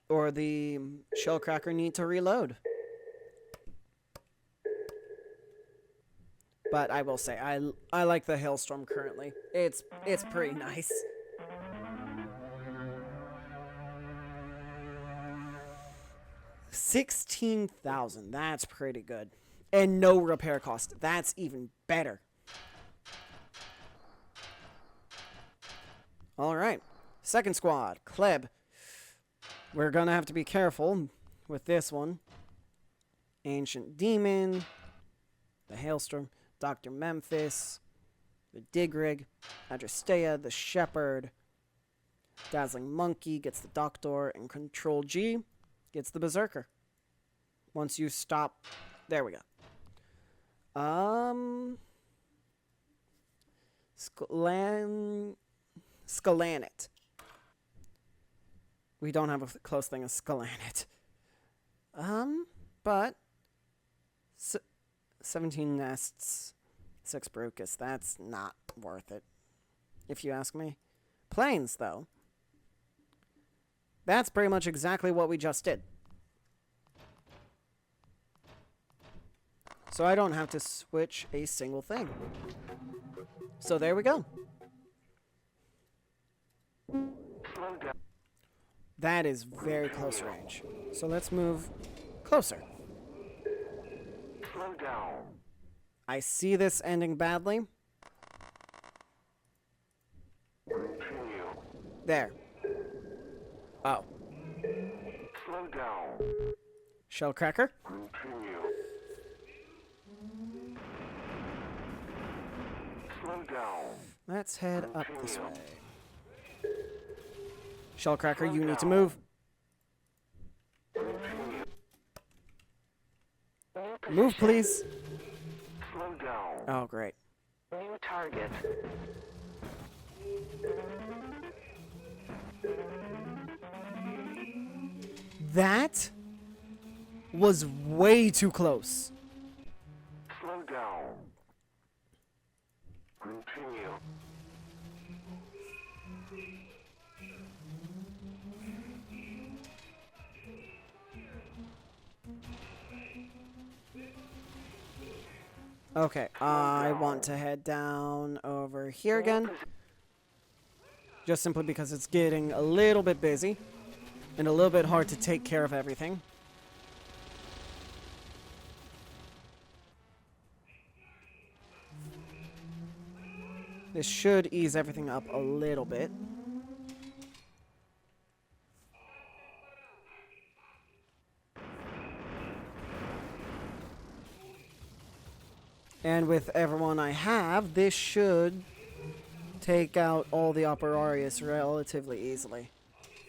shellcracker need to reload. But I will say I like the hailstorm currently. It's pretty nice. $16,000. That's pretty good. And no repair cost. That's even better. All right. Second squad. Kleb. We're going to have to be careful with this one. Ancient Demon. The Hailstorm. Dr. Memphis. The Digrig. Adrestea. The Shepperd. Dazzling Monkey gets the Doctor. And Control G gets the Berserker. Once you stop. There we go. Scalanet. We don't have a close thing as Scalanet. But 17 nests, 6 Brucus. That's not worth it, if you ask me. Planes, though. That's pretty much exactly what we just did. So I don't have to switch a single thing. So there we go. Slow down. That is very close range. So let's move closer. Slow down. I see this ending badly. Continue. There. Oh. Slow down. Shellcracker. Continue. Slow down. Let's head up this way. Shellcracker, you need to move. Move, please. Slow down. Oh, great. New target. That was way too close. Slow down. Continue. Okay, I want to head down over here again. Just simply because it's getting a little bit busy. And a little bit hard to take care of everything. This should ease everything up a little bit. And with everyone I have, this should take out all the Operarius relatively easily.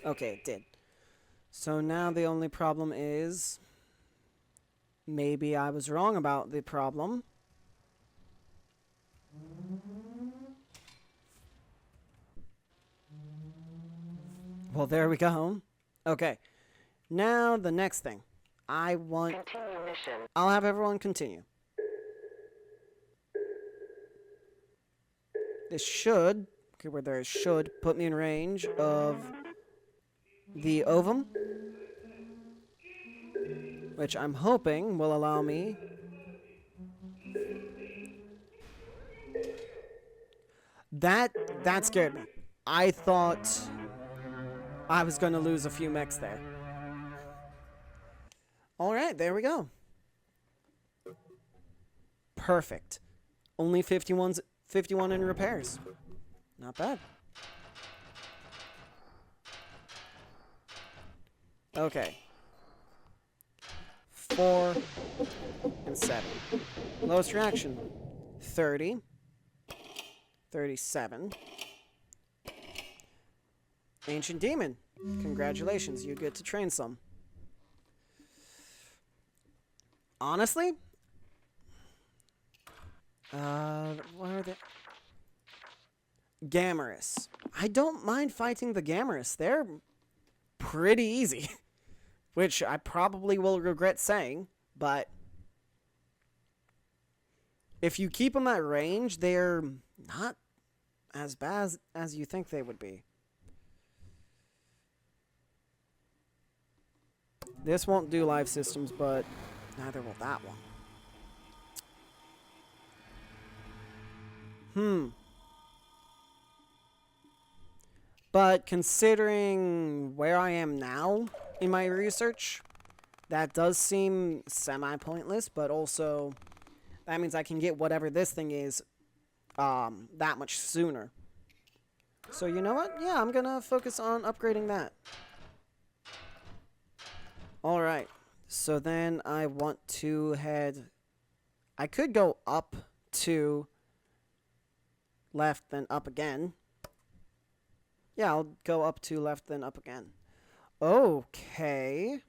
Okay, it did. So now the only problem is... maybe I was wrong about the problem. Well, there we go. Okay. Now the next thing. I want... Continue mission. I'll have everyone continue. This should... okay, where there is should put me in range of the ovum, which I'm hoping will allow me that scared me. I thought I was going to lose a few mechs there. All right, there we go. Perfect. Only 51 in repairs. Not bad. Okay. 4 and 7. Lowest reaction. 30. 37. Ancient Demon. Congratulations, you get to train some. Honestly? What are they? Gamorous. I don't mind fighting the Gamorous. They're pretty easy. Which I probably will regret saying, but if you keep them at range, they're not as bad as you think they would be. This won't do live systems, but neither will that one. But considering where I am now in my research, that does seem semi-pointless, but also that means I can get whatever this thing is that much sooner. So you know what? Yeah, I'm gonna focus on upgrading that. Alright, so then I want to head... I could go up to left, then up again. Yeah, I'll go up to left, then up again. Okay.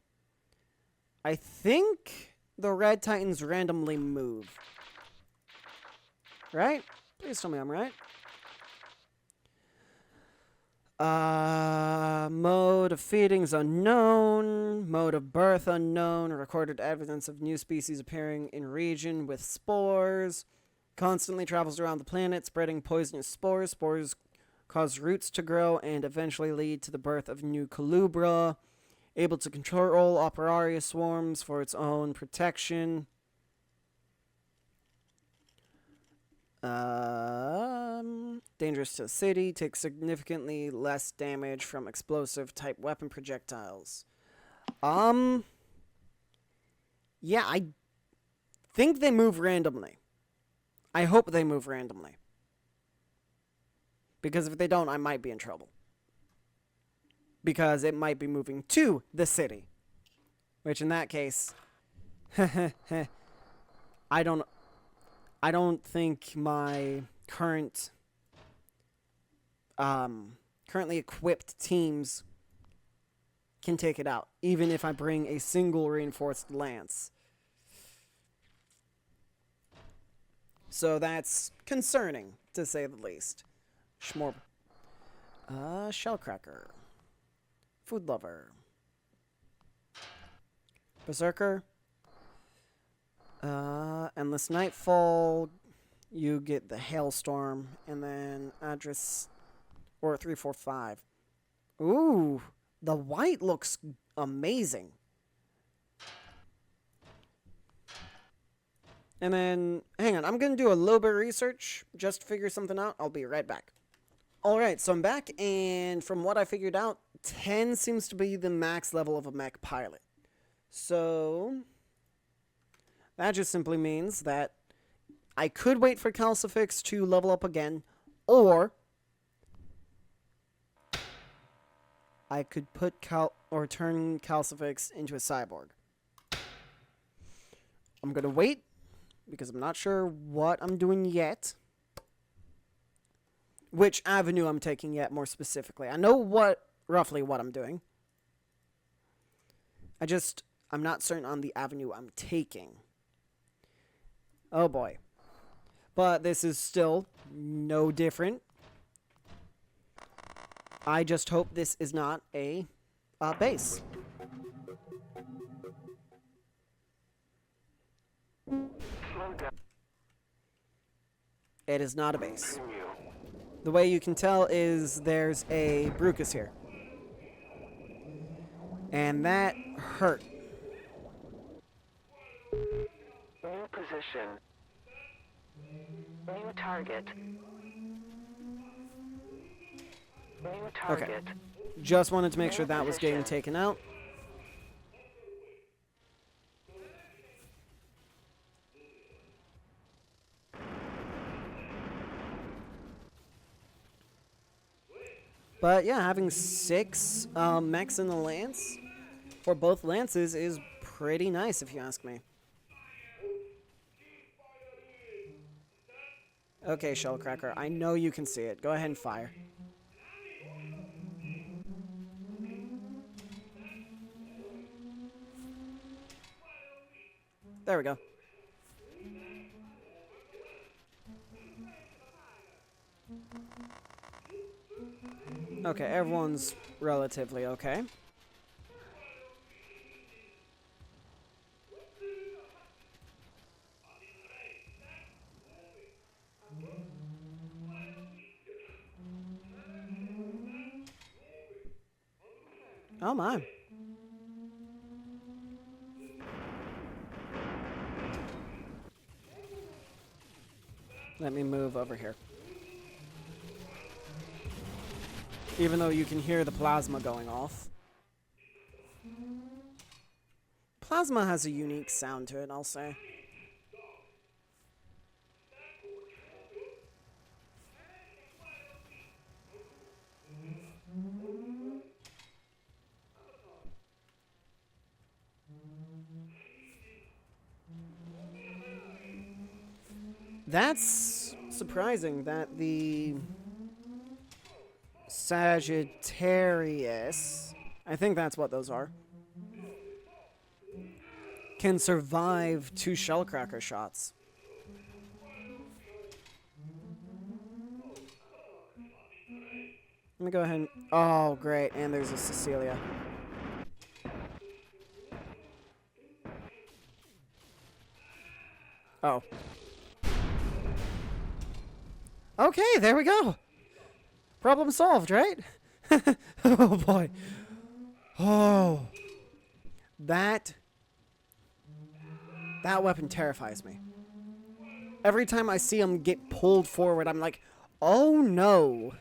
I think the Red Titans randomly move. Right? Please tell me I'm right. Mode of feeding's unknown. Mode of birth unknown. Recorded evidence of new species appearing in region with spores. Constantly travels around the planet, spreading poisonous spores. Spores cause roots to grow and eventually lead to the birth of new colubra. Able to control operaria swarms for its own protection. Dangerous to the city. Takes significantly less damage from explosive type weapon projectiles. Yeah, I think they move randomly. I hope they move randomly. Because if they don't, I might be in trouble. Because it might be moving to the city. Which in that case, I don't think my currently equipped teams can take it out, even if I bring a single reinforced lance. So that's concerning, to say the least. Shmorb. Shellcracker. Food lover. Berserker. Endless Nightfall. You get the Hailstorm. And then address. Or 345. Ooh. The white looks amazing. And then, hang on, I'm going to do a little bit of research just to figure something out. I'll be right back. Alright, so I'm back, and from what I figured out, 10 seems to be the max level of a mech pilot. So, that just simply means that I could wait for Calcifix to level up again, or I could put turn Calcifix into a cyborg. I'm going to wait, because I'm not sure what I'm doing yet. Which avenue I'm taking yet, more specifically. I know roughly what I'm doing. I'm not certain on the avenue I'm taking. Oh boy. But this is still no different. I just hope this is not a base. Slow down. It is not a base. Continue. The way you can tell is there's a Brucus here. And that hurt. New position. New target. New target. Just wanted to make sure that was getting taken out. But yeah, having 6 mechs in the lance for both lances is pretty nice, if you ask me. Okay, Shellcracker, I know you can see it. Go ahead and fire. There we go. Okay, everyone's relatively okay. Oh my. Let me move over here. Even though you can hear the plasma going off. Plasma has a unique sound to it, I'll say. That's surprising that the Sagittarius, I think that's what those are, can survive 2 shellcracker shots. Let me go ahead and... Oh, great. And there's a Cecilia. Oh. Okay, there we go. Problem solved, right? Oh, boy. Oh. That weapon terrifies me. Every time I see him get pulled forward, I'm like, oh no.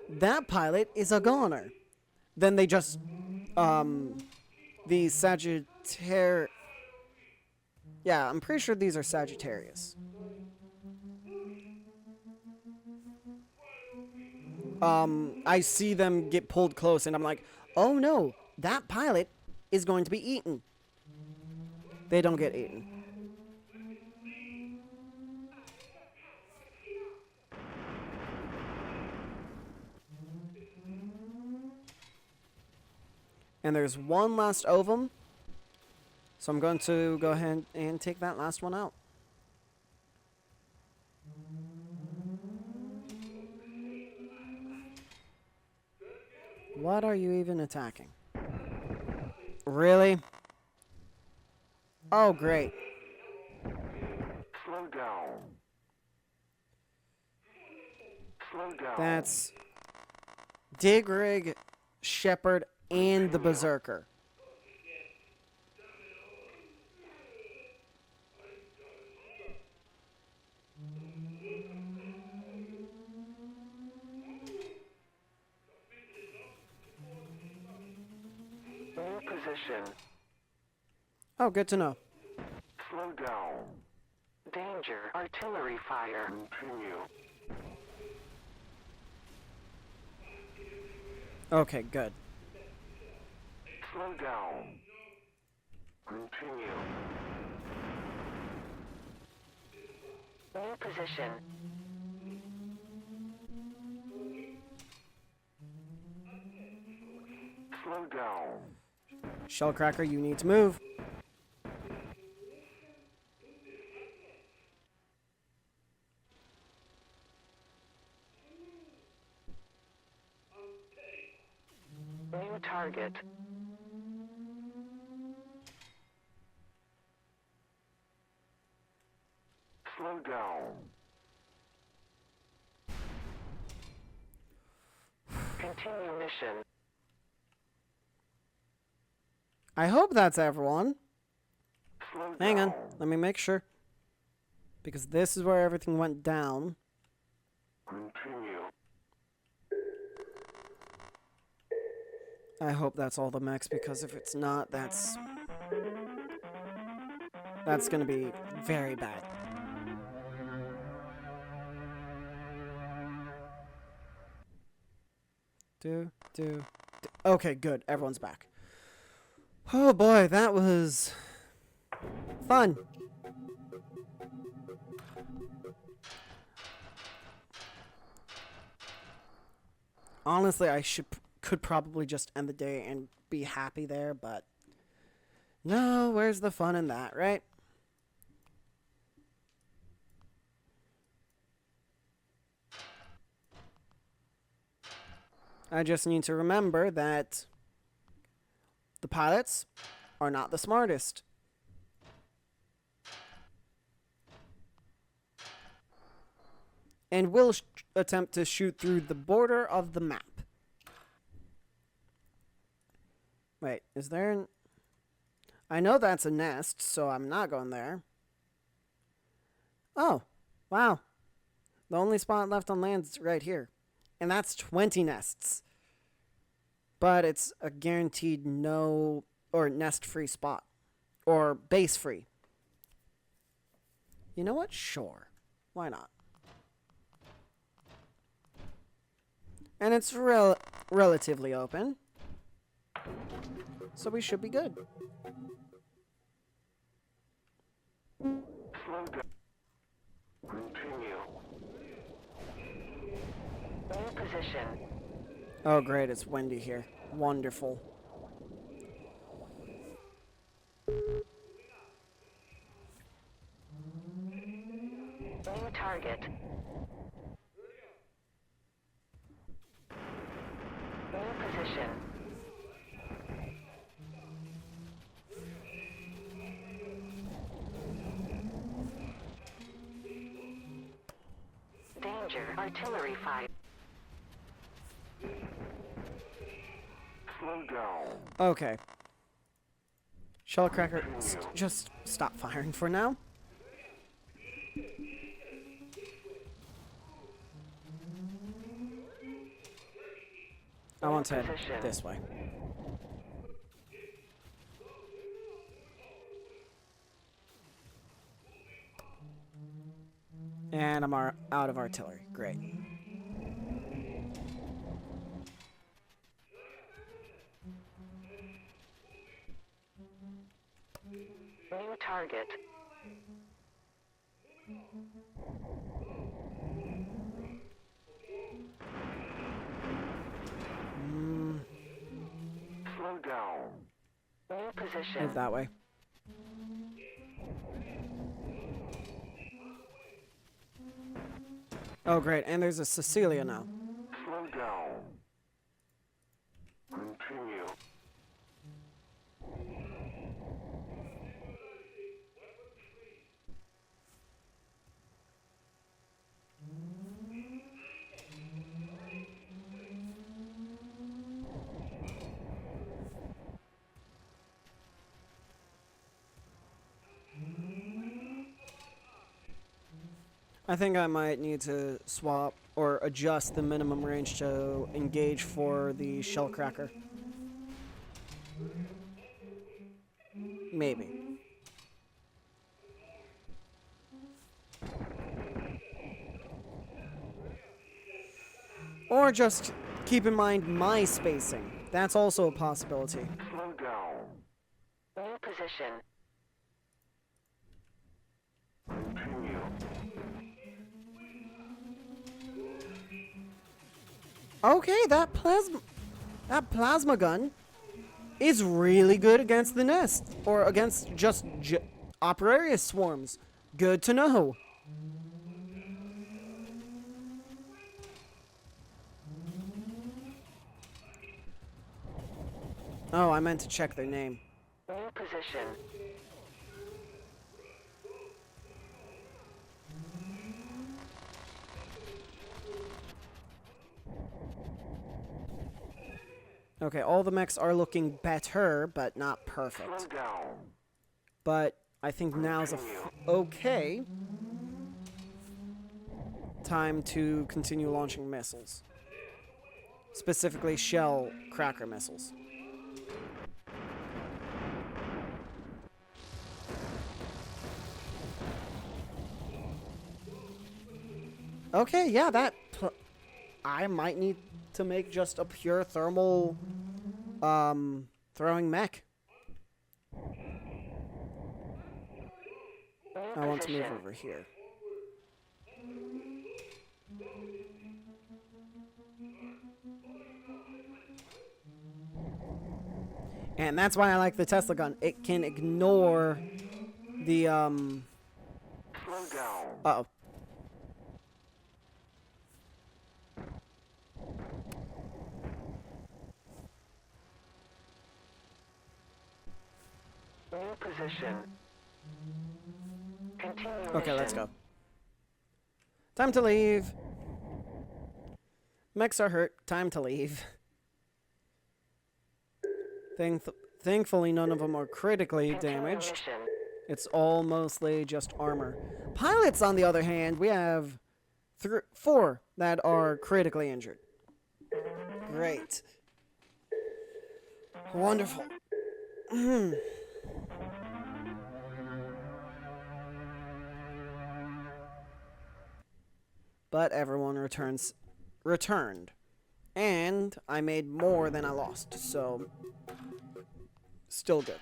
That pilot is a goner. Then they just, the Sagittarius. Yeah, I'm pretty sure these are Sagittarius. I see them get pulled close, and I'm like, oh no, that pilot is going to be eaten. They don't get eaten. And there's one last ovum. So I'm going to go ahead and take that last one out. What are you even attacking? Really? Oh, great. Slow down. Slow down. That's Digrig, Shepperd, and the Berserker. New position. Oh, good to know. Slow down. Danger. Artillery fire. Continue. Okay, good. Slow down. Continue. New position. Slow down. Shellcracker, you need to move. New target. Slow down. Continue mission. I hope that's everyone. Slow Hang on, down. let me make sure. Because this is where everything went down. Continue. I hope that's all the mechs, because if it's not, that's gonna be very bad. Okay, good. Everyone's back. Oh boy, that was fun. Honestly, I could probably just end the day and be happy there, but no, where's the fun in that, right? I just need to remember that the pilots are not the smartest. And will attempt to shoot through the border of the map. Wait, is there an... I know that's a nest, so I'm not going there. Oh, wow. The only spot left on land is right here. And that's 20 nests. But it's a guaranteed no... or nest-free spot. Or base-free. You know what? Sure. Why not? And it's relatively open. So we should be good. Slow down. Continue. New position. Oh, great. It's windy here. Wonderful. New target. New position. Danger. Artillery fire. Slow down. Okay. Shellcracker, just stop firing for now. I want to head this way. And I'm out of artillery. Great. New target. Slow down. New position. Move that way. Oh, great. And there's a Cecilia now. Slow down. Continue. I think I might need to swap or adjust the minimum range to engage for the Shellcracker. Maybe. Or just keep in mind my spacing. That's also a possibility. Slow down. New position. Continue. Okay, that plasma gun is really good against the nest or against just Operaria swarms. Good to know. Oh, I meant to check their name. New position. Okay, all the mechs are looking better, but not Slow perfect. down. But I think now's a okay time to continue launching missiles. Specifically, shell cracker missiles. Okay, yeah, I might need to make just a pure thermal throwing mech. I want to move over here. And that's why I like the Tesla gun. It can ignore the Slow down. uh-oh. New position. Continue. Okay, let's mission. go. Time to leave. Mechs are hurt. Time to leave. Thankfully, none of them are critically damaged. Mission. It's all mostly just armor. Pilots, on the other hand, we have 4 that are critically injured. Great. Wonderful. But everyone returned. And I made more than I lost, so still good.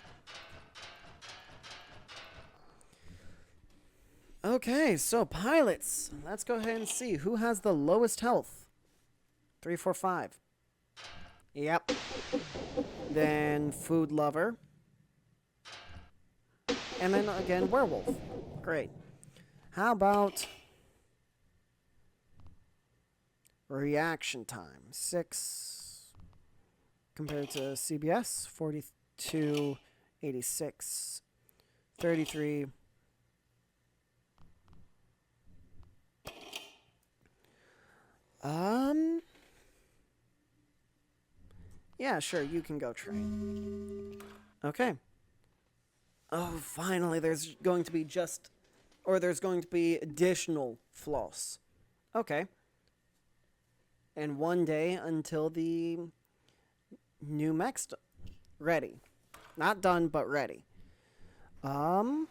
Okay, so pilots. Let's go ahead and see who has the lowest health. 3, 4, 5. Yep. Then food lover. And then again werewolf. Great. How about reaction time? 6 compared to CBS. 42, 86, 33. Yeah, sure, you can go train. Okay. Oh, finally, there's going to be additional floss. Okay. And one day until the new mech's ready. Not done, but ready. I'm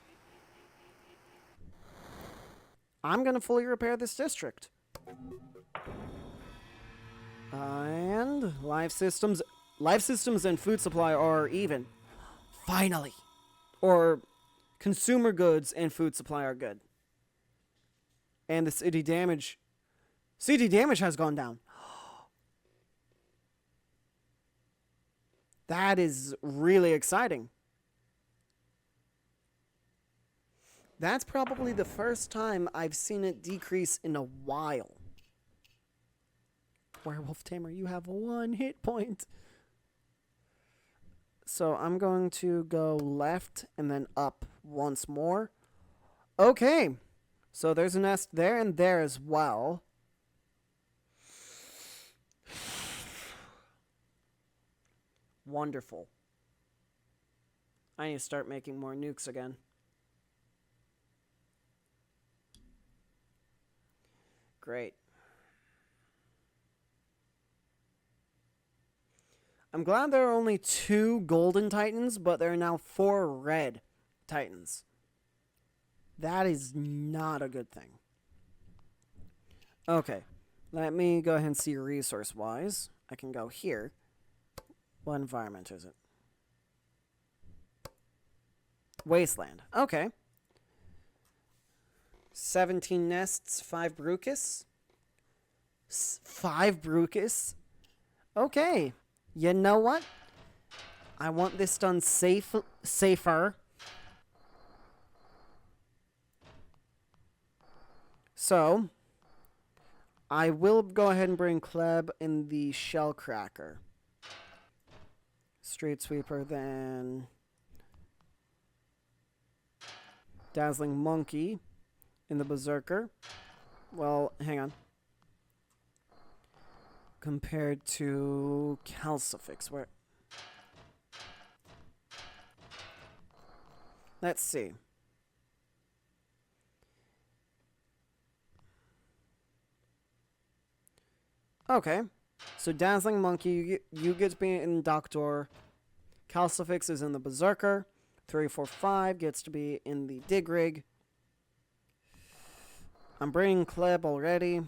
gonna fully repair this district. And life systems and food supply are even. Finally. Or consumer goods and food supply are good. And the city damage has gone down. That is really exciting. That's probably the first time I've seen it decrease in a while. Werewolf Tamer, you have 1 hit point. So I'm going to go left and then up once more. Okay. So there's a nest there and there as well. Wonderful. I need to start making more nukes again. Great. I'm glad there are only 2 golden titans, but there are now 4 red titans. That is not a good thing. Okay. Let me go ahead and see resource-wise. I can go here. What environment is it? Wasteland. Okay. 17 nests, 5 Brucus. 5 Brucus? Okay. You know what? I want this done safer. So, I will go ahead and bring Kleb in the shell cracker. Street sweeper, then dazzling monkey in the berserker. Well, hang on. Compared to calcifix, where? Let's see. Okay. So dazzling monkey, you get to be in Doctor. Calcifix is in the berserker. 345 gets to be in the dig rig. I'm bringing Kleb already.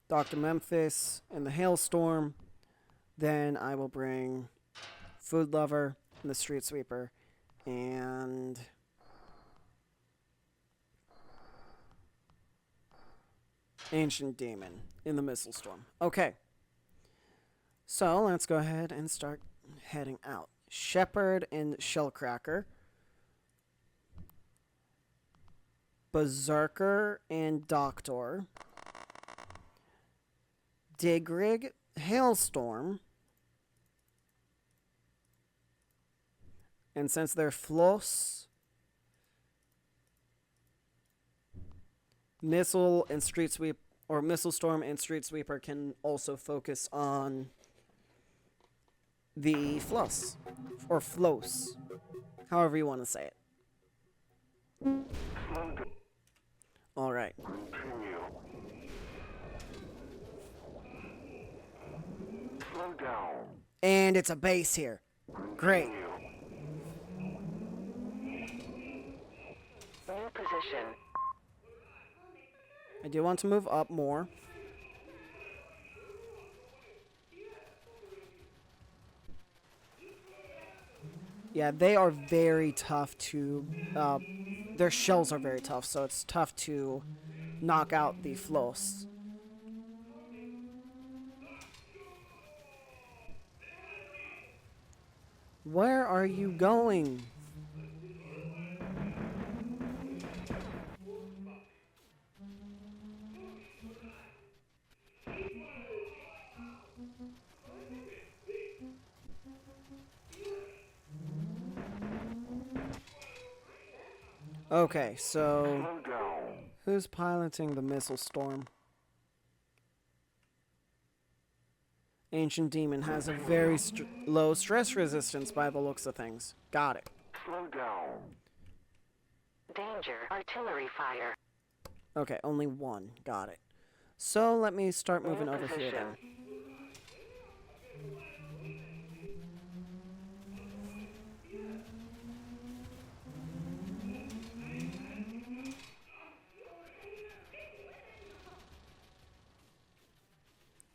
Dr. Memphis in the hailstorm. Then I will bring Food Lover in the street sweeper. And Ancient Demon in the missile storm. Okay. So let's go ahead and start heading out. Shepperd and Shellcracker. Berserker and Doctor. Digrig, Hailstorm. And since they're Floss, Missile and Street Sweep, or Missile Storm and Street Sweeper can also focus on the floss. Or floss. However you want to say it. Slow down. Alright. Continue. Slow down. And it's a base here. Great. Continue. New position. I do want to move up more. Yeah, they are very tough to... their shells are very tough, so it's tough to knock out the floss. Where are you going? Okay, so Slow down. who's piloting the missile storm? Ancient Demon has a very low stress resistance by the looks of things. Got it. Slow down. Danger. Artillery fire. Okay, only one. Got it. So let me start moving New over here then. position.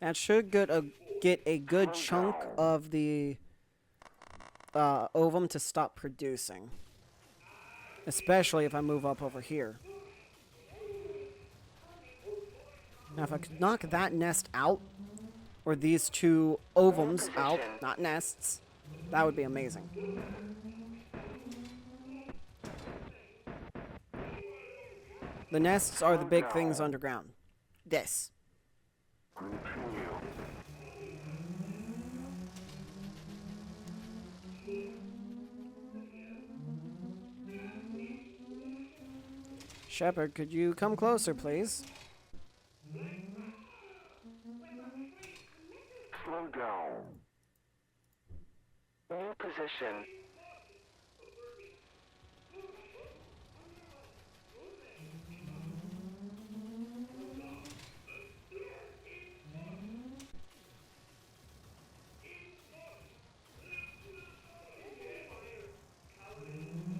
That should get a good chunk of the ovum to stop producing. Especially if I move up over here. Now if I could knock that nest out, or these two ovums out, not nests, that would be amazing. The nests are the big things underground. This. Continue. Shepperd, could you come closer, please? Slow down. New position.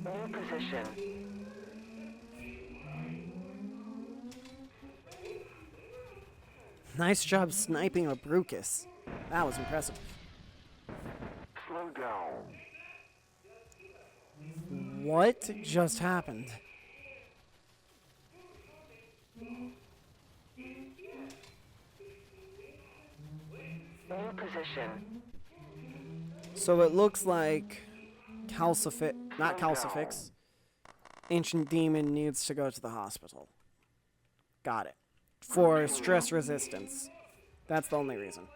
New position. Nice job sniping a Brucus. That was impressive. Slow down. What just happened? New position. So it looks like not Calcifix. Ancient Demon needs to go to the hospital. Got it. For stress resistance. That's the only reason.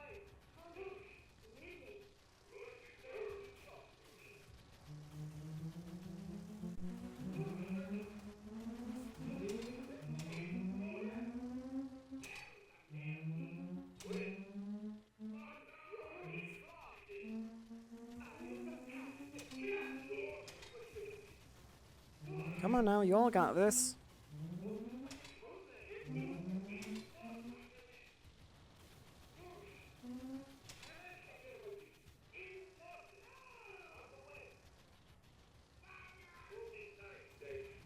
Come on now, you all got this.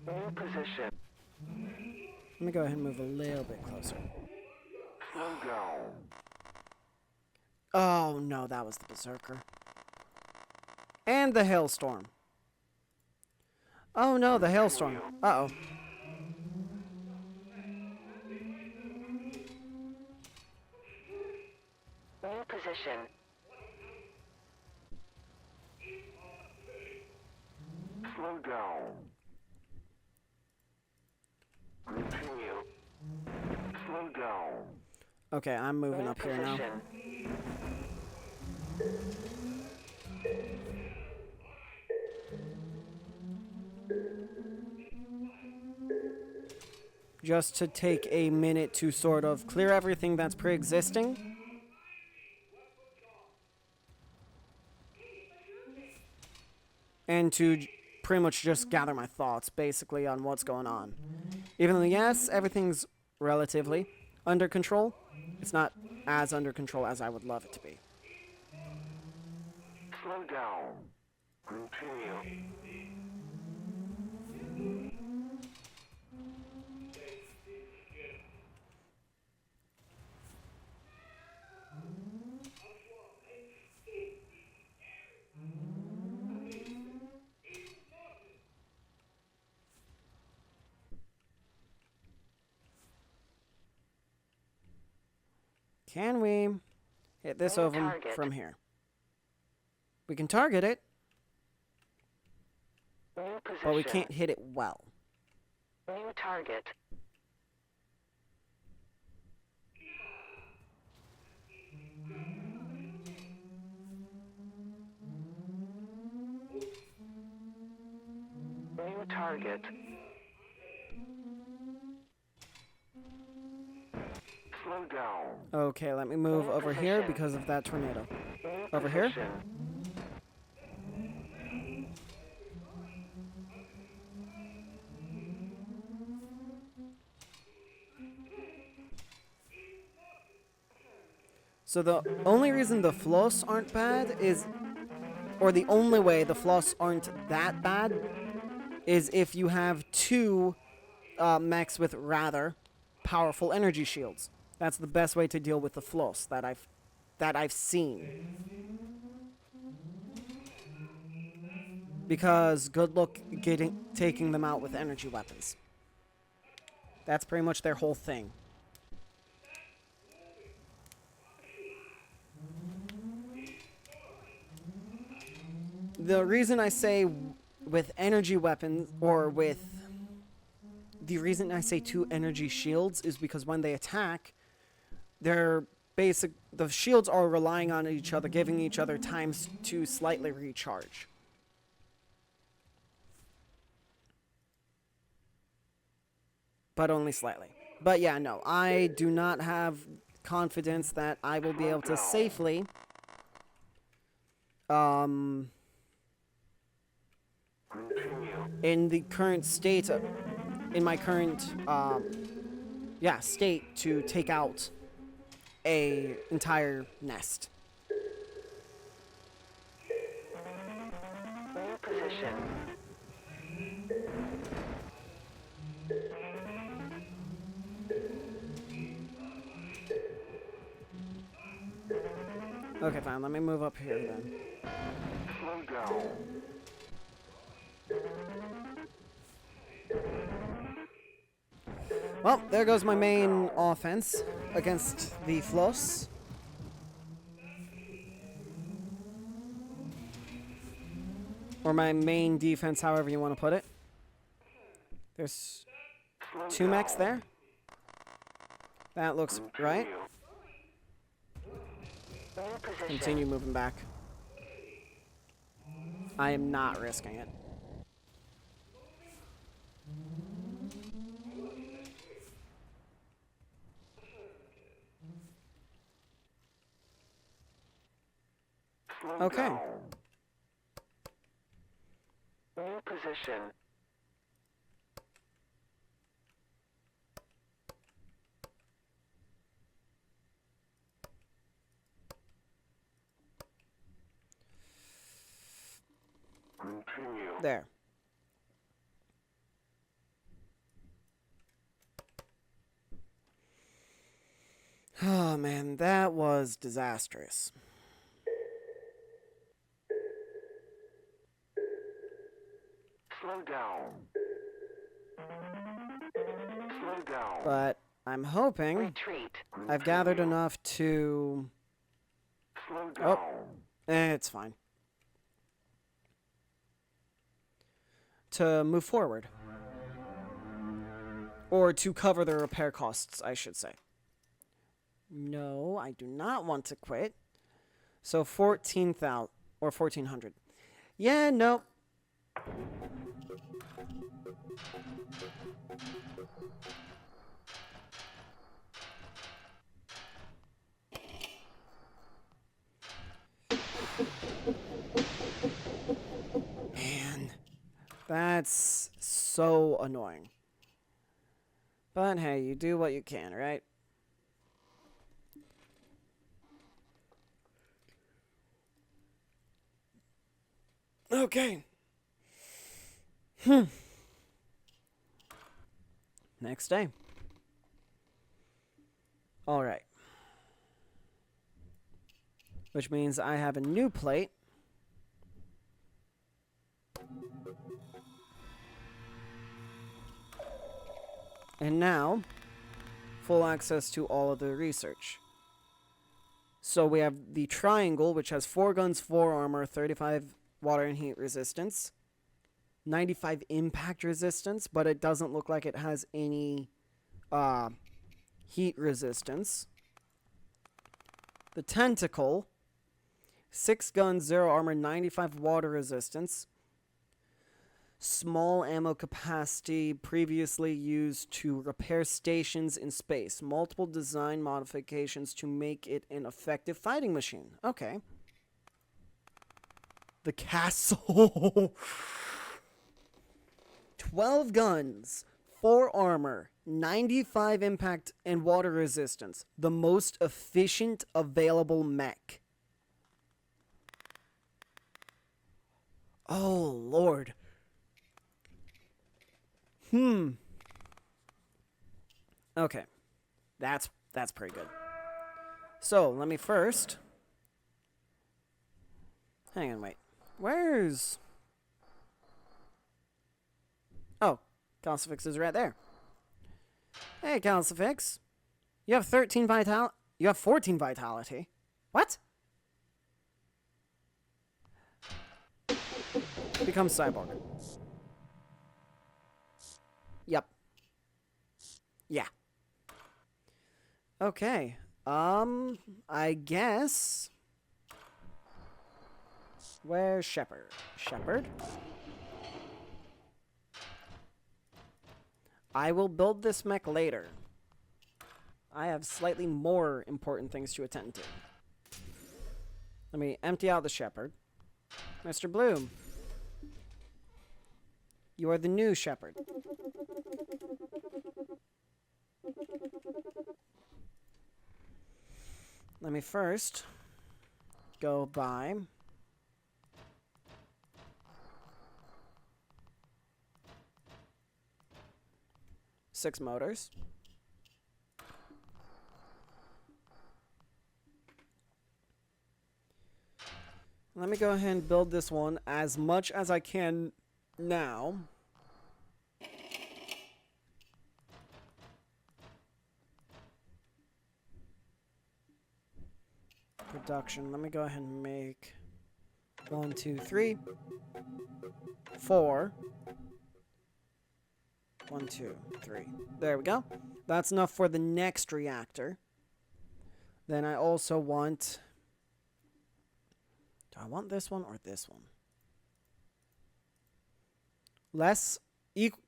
New position. Let me go ahead and move a little bit closer. Slow down. Oh no, that was the Berserker. And the Hailstorm. Oh no, the Hailstorm. Uh-oh. New position. Slow down. Continue. Slow down. Okay, I'm moving New up here now. position. Just to take a minute to sort of clear everything that's pre-existing. and to pretty much just gather my thoughts, basically, on what's going on. Even though, yes, everything's relatively under control, it's not as under control as I would love it to be. Slow down. Continue. Can we hit this Main over target. from here? We can target it, New position. but we can't hit it well. New target. New target. Slow down. Okay, let me move over here because of that tornado. New Over here? position. So the only reason the floss aren't bad is, or the only way the floss aren't that bad, is if you have two mechs with rather powerful energy shields. That's the best way to deal with the floss that I've seen. Because good luck taking them out with energy weapons. That's pretty much their whole thing. The reason I say with energy weapons, or with the reason I say two energy shields is because when they attack, the shields are relying on each other, giving each other times to slightly recharge. But only slightly. But yeah, no, I do not have confidence that I will be able to safely in the current state in my current state to take out a entire nest. New position. Okay, fine, let me move up here then. Slow down. Well, there goes my main offense against the floss. Or my main defense, however you want to put it. There's two mechs there. That looks right. New position. Continue moving back. I am not risking it. Slow Okay. down. New position. Continue. There. Oh man, that was disastrous. Slow down. Slow down. But I'm hoping Retreat. I've gathered enough to... Slow down. it's fine. To move forward. Or to cover the repair costs, I should say. No, I do not want to quit. So 14,000 or 1,400. Yeah, no. Man. That's so annoying. But hey, you do what you can, right? Okay. Next day. All right. Which means I have a new plate. And now, full access to all of the research. So we have the triangle, which has 4 guns, 4 armor, 35 water and heat resistance, 95 impact resistance, but it doesn't look like it has any heat resistance. The tentacle, 6 guns, 0 armor, 95 water resistance. Small ammo capacity previously used to repair stations in space. Multiple design modifications to make it an effective fighting machine. Okay. The castle. 12 guns, 4 armor, 95 impact and water resistance. The most efficient available mech. Oh, Lord. Okay. That's pretty good. So, let me first... Hang on, wait. Where's... Oh, Calcifix is right there. Hey, Calcifix. You have 13 vitality. You have 14 vitality. What? Become cyborg. Yep. Yeah. Okay. I guess... Where's Shepperd? Shepperd? I will build this mech later. I have slightly more important things to attend to. Let me empty out the Shepperd. Mr. Bloom. You are the new Shepperd. Let me first go buy six motors. Let me go ahead and build this one as much as I can now. Production. Let me go ahead and make 1, 2, 3, 4. 1, 2, 3. There we go. That's enough for the next reactor. Then I also want... Do I want this one or this one?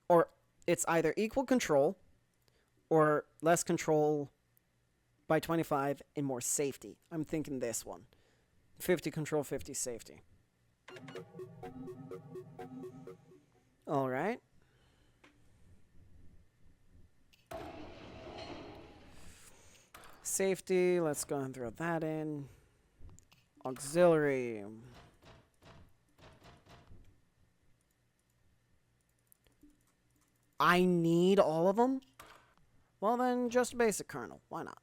Or it's either equal control or less control by 25 and more safety. I'm thinking this one. 50 control, 50 safety. All right. Safety, let's go and throw that in. Auxiliary. I need all of them? Well then, just basic kernel. Why not?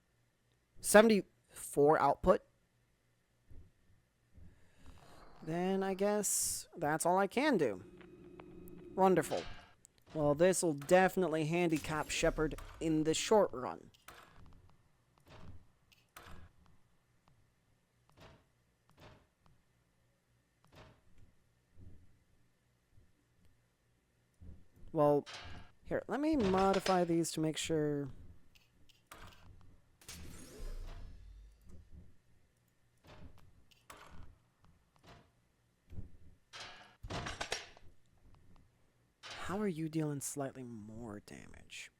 74 output. Then I guess that's all I can do. Wonderful. Well, this will definitely handicap Shepperd in the short run. Well, here, let me modify these to make sure. How are you dealing slightly more damage?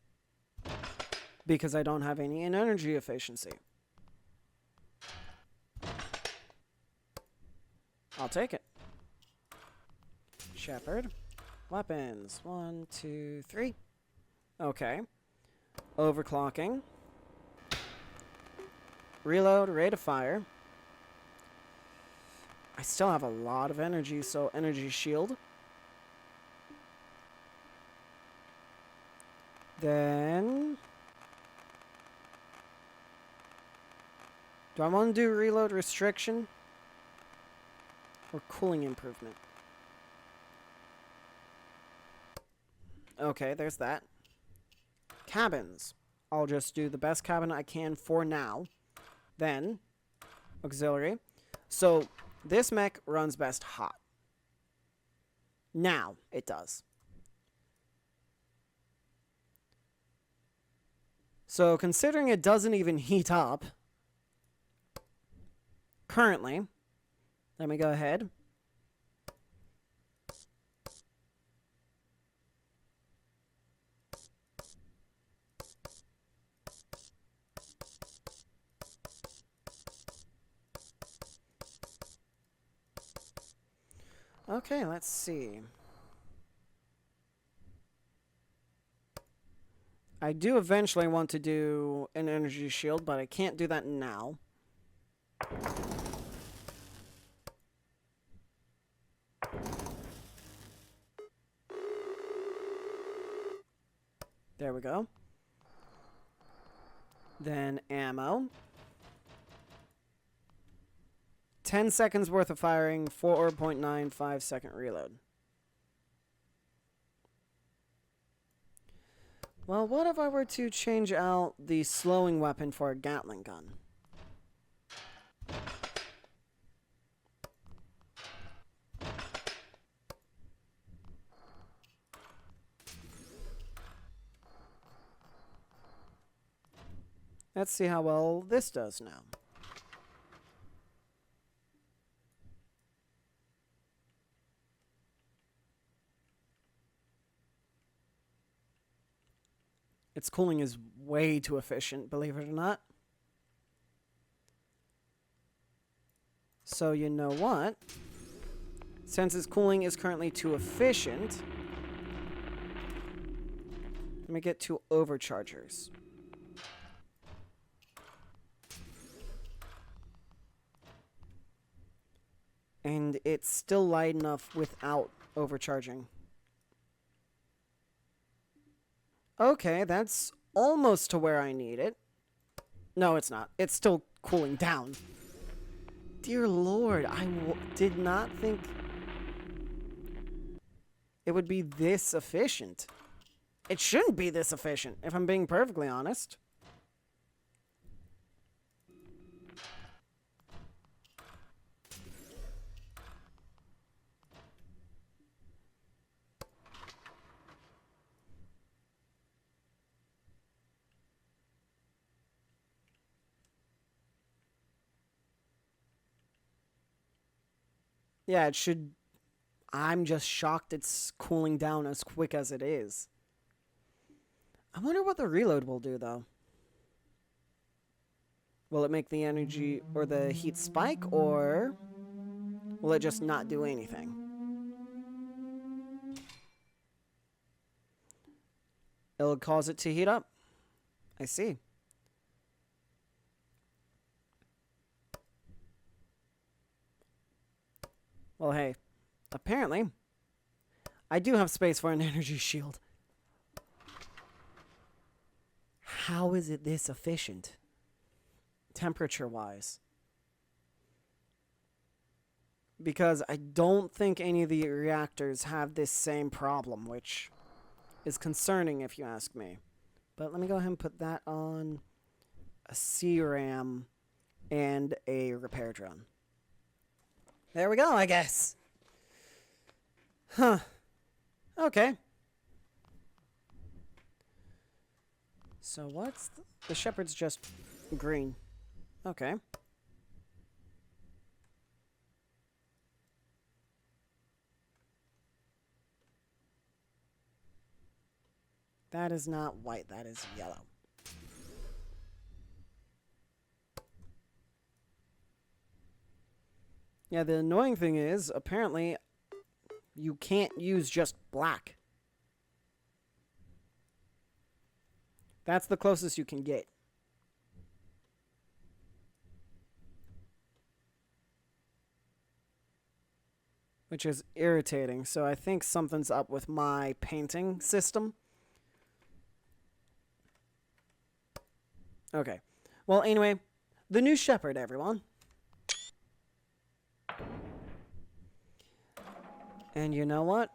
Because I don't have any in energy efficiency. I'll take it. Shepperd. Weapons. 1, 2, 3. Okay. Overclocking. Reload, rate of fire. I still have a lot of energy, so energy shield. Then... do I want to do reload restriction? Or cooling improvement? Okay, there's that. Cabins. I'll just do the best cabin I can for now. Then, auxiliary. So, this mech runs best hot. Now, it does. So, considering it doesn't even heat up, currently, let me go ahead. Okay, let's see. I do eventually want to do an energy shield, but I can't do that now. There we go. Then ammo. 10 seconds worth of firing, 4.95 second reload. Well, what if I were to change out the slowing weapon for a Gatling gun? Let's see how well this does now. Its cooling is way too efficient, believe it or not. So you know what? Since its cooling is currently too efficient, let me get two overchargers. And it's still light enough without overcharging. Okay, that's almost to where I need it. No, it's not. It's still cooling down. Dear Lord, I did not think it would be this efficient. It shouldn't be this efficient, if I'm being perfectly honest. Yeah, it should... I'm just shocked it's cooling down as quick as it is. I wonder what the reload will do, though. Will it make the energy or the heat spike, or will it just not do anything? It'll cause it to heat up. I see. Well, hey, apparently, I do have space for an energy shield. How is it this efficient? Temperature-wise. Because I don't think any of the reactors have this same problem, which is concerning if you ask me. But let me go ahead and put that on a CRAM and a repair drone. There we go, I guess. Huh. Okay. So what's... the Shepherd's just green. Okay. That is not white, that is yellow. Yeah, the annoying thing is, apparently, You can't use just black. That's the closest you can get. Which is irritating. So I think something's up with my painting system. Okay. Well, anyway, the new Shepperd, everyone. And you know what?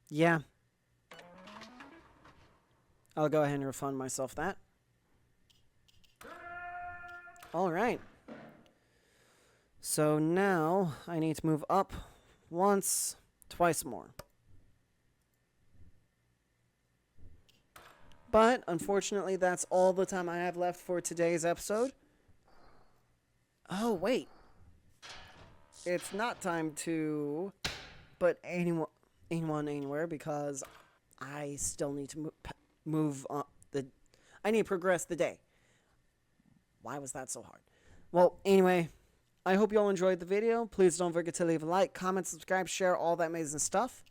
Yeah. I'll go ahead and refund myself that. Alright. So now I need to move up once, twice more. But unfortunately, that's all the time I have left for today's episode. Oh, wait. It's not time to put anyone anywhere because I still need to move on I need to progress the day. Why was that so hard? Well, anyway, I hope you all enjoyed the video. Please don't forget to leave a like, comment, subscribe, share, all that amazing stuff.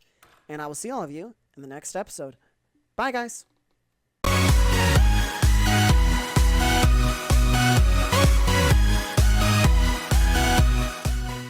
And I will see all of you in the next episode. Bye, guys.